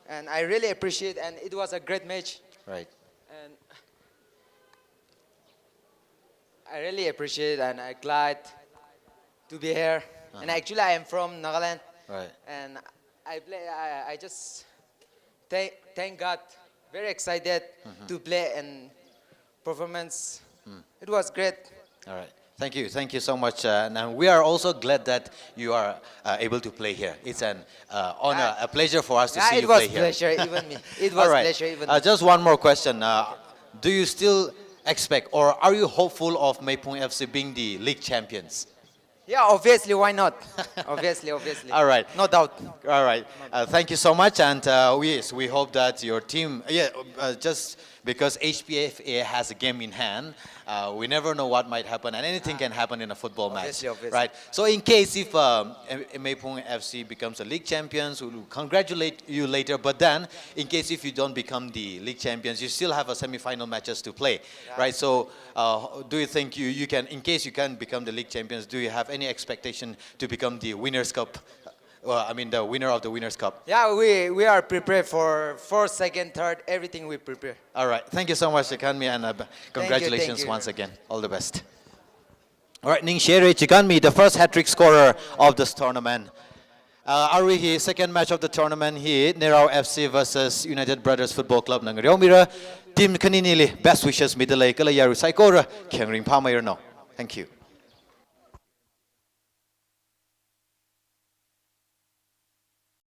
And I really appreciate and it was a great match. Right. And I really appreciate and I'm glad to be here. And actually I am from Nagaland. Right. And I just thank God. Very excited to play and performance. It was great. All right. Thank you so much. And we are also glad that you are able to play here. It's an honor, a pleasure for us to see you play here. It was pleasure, even me. It was All right. pleasure, even me. Just one more question. Do you still expect, or are you hopeful of MEIPHUNG FC being the league champions? Yeah, obviously, why not? Obviously. All right. No doubt. All right. Thank you so much, and we hope that your team, just because HPFA has a game in hand, we never know what might happen, and anything can happen in a football match, Obviously. right? So in case if MEIPHUNG FC becomes a league champions, we will congratulate you later. But then, in case if you don't become the league champions, you still have a semi-final matches to play, right? So do you think you can, in case you can become the league champions, do you have any expectation to become the Winners' Cup? Well, I mean the winner of the Winners' Cup. Yeah, we are prepared for first, second, third, everything we prepare. All right. Thank you so much, Chikanmi, and congratulations thank you. once again. All the best. All right, Ning Shere Chikanmi, the first hat-trick scorer of this tournament. Are we here? Second match of the tournament here, Vareihao FC versus United Brothers Football Club. Nang Riomira, team kanini best wishes middle kala yaru saikora kyang ring pa mayor no. Thank you.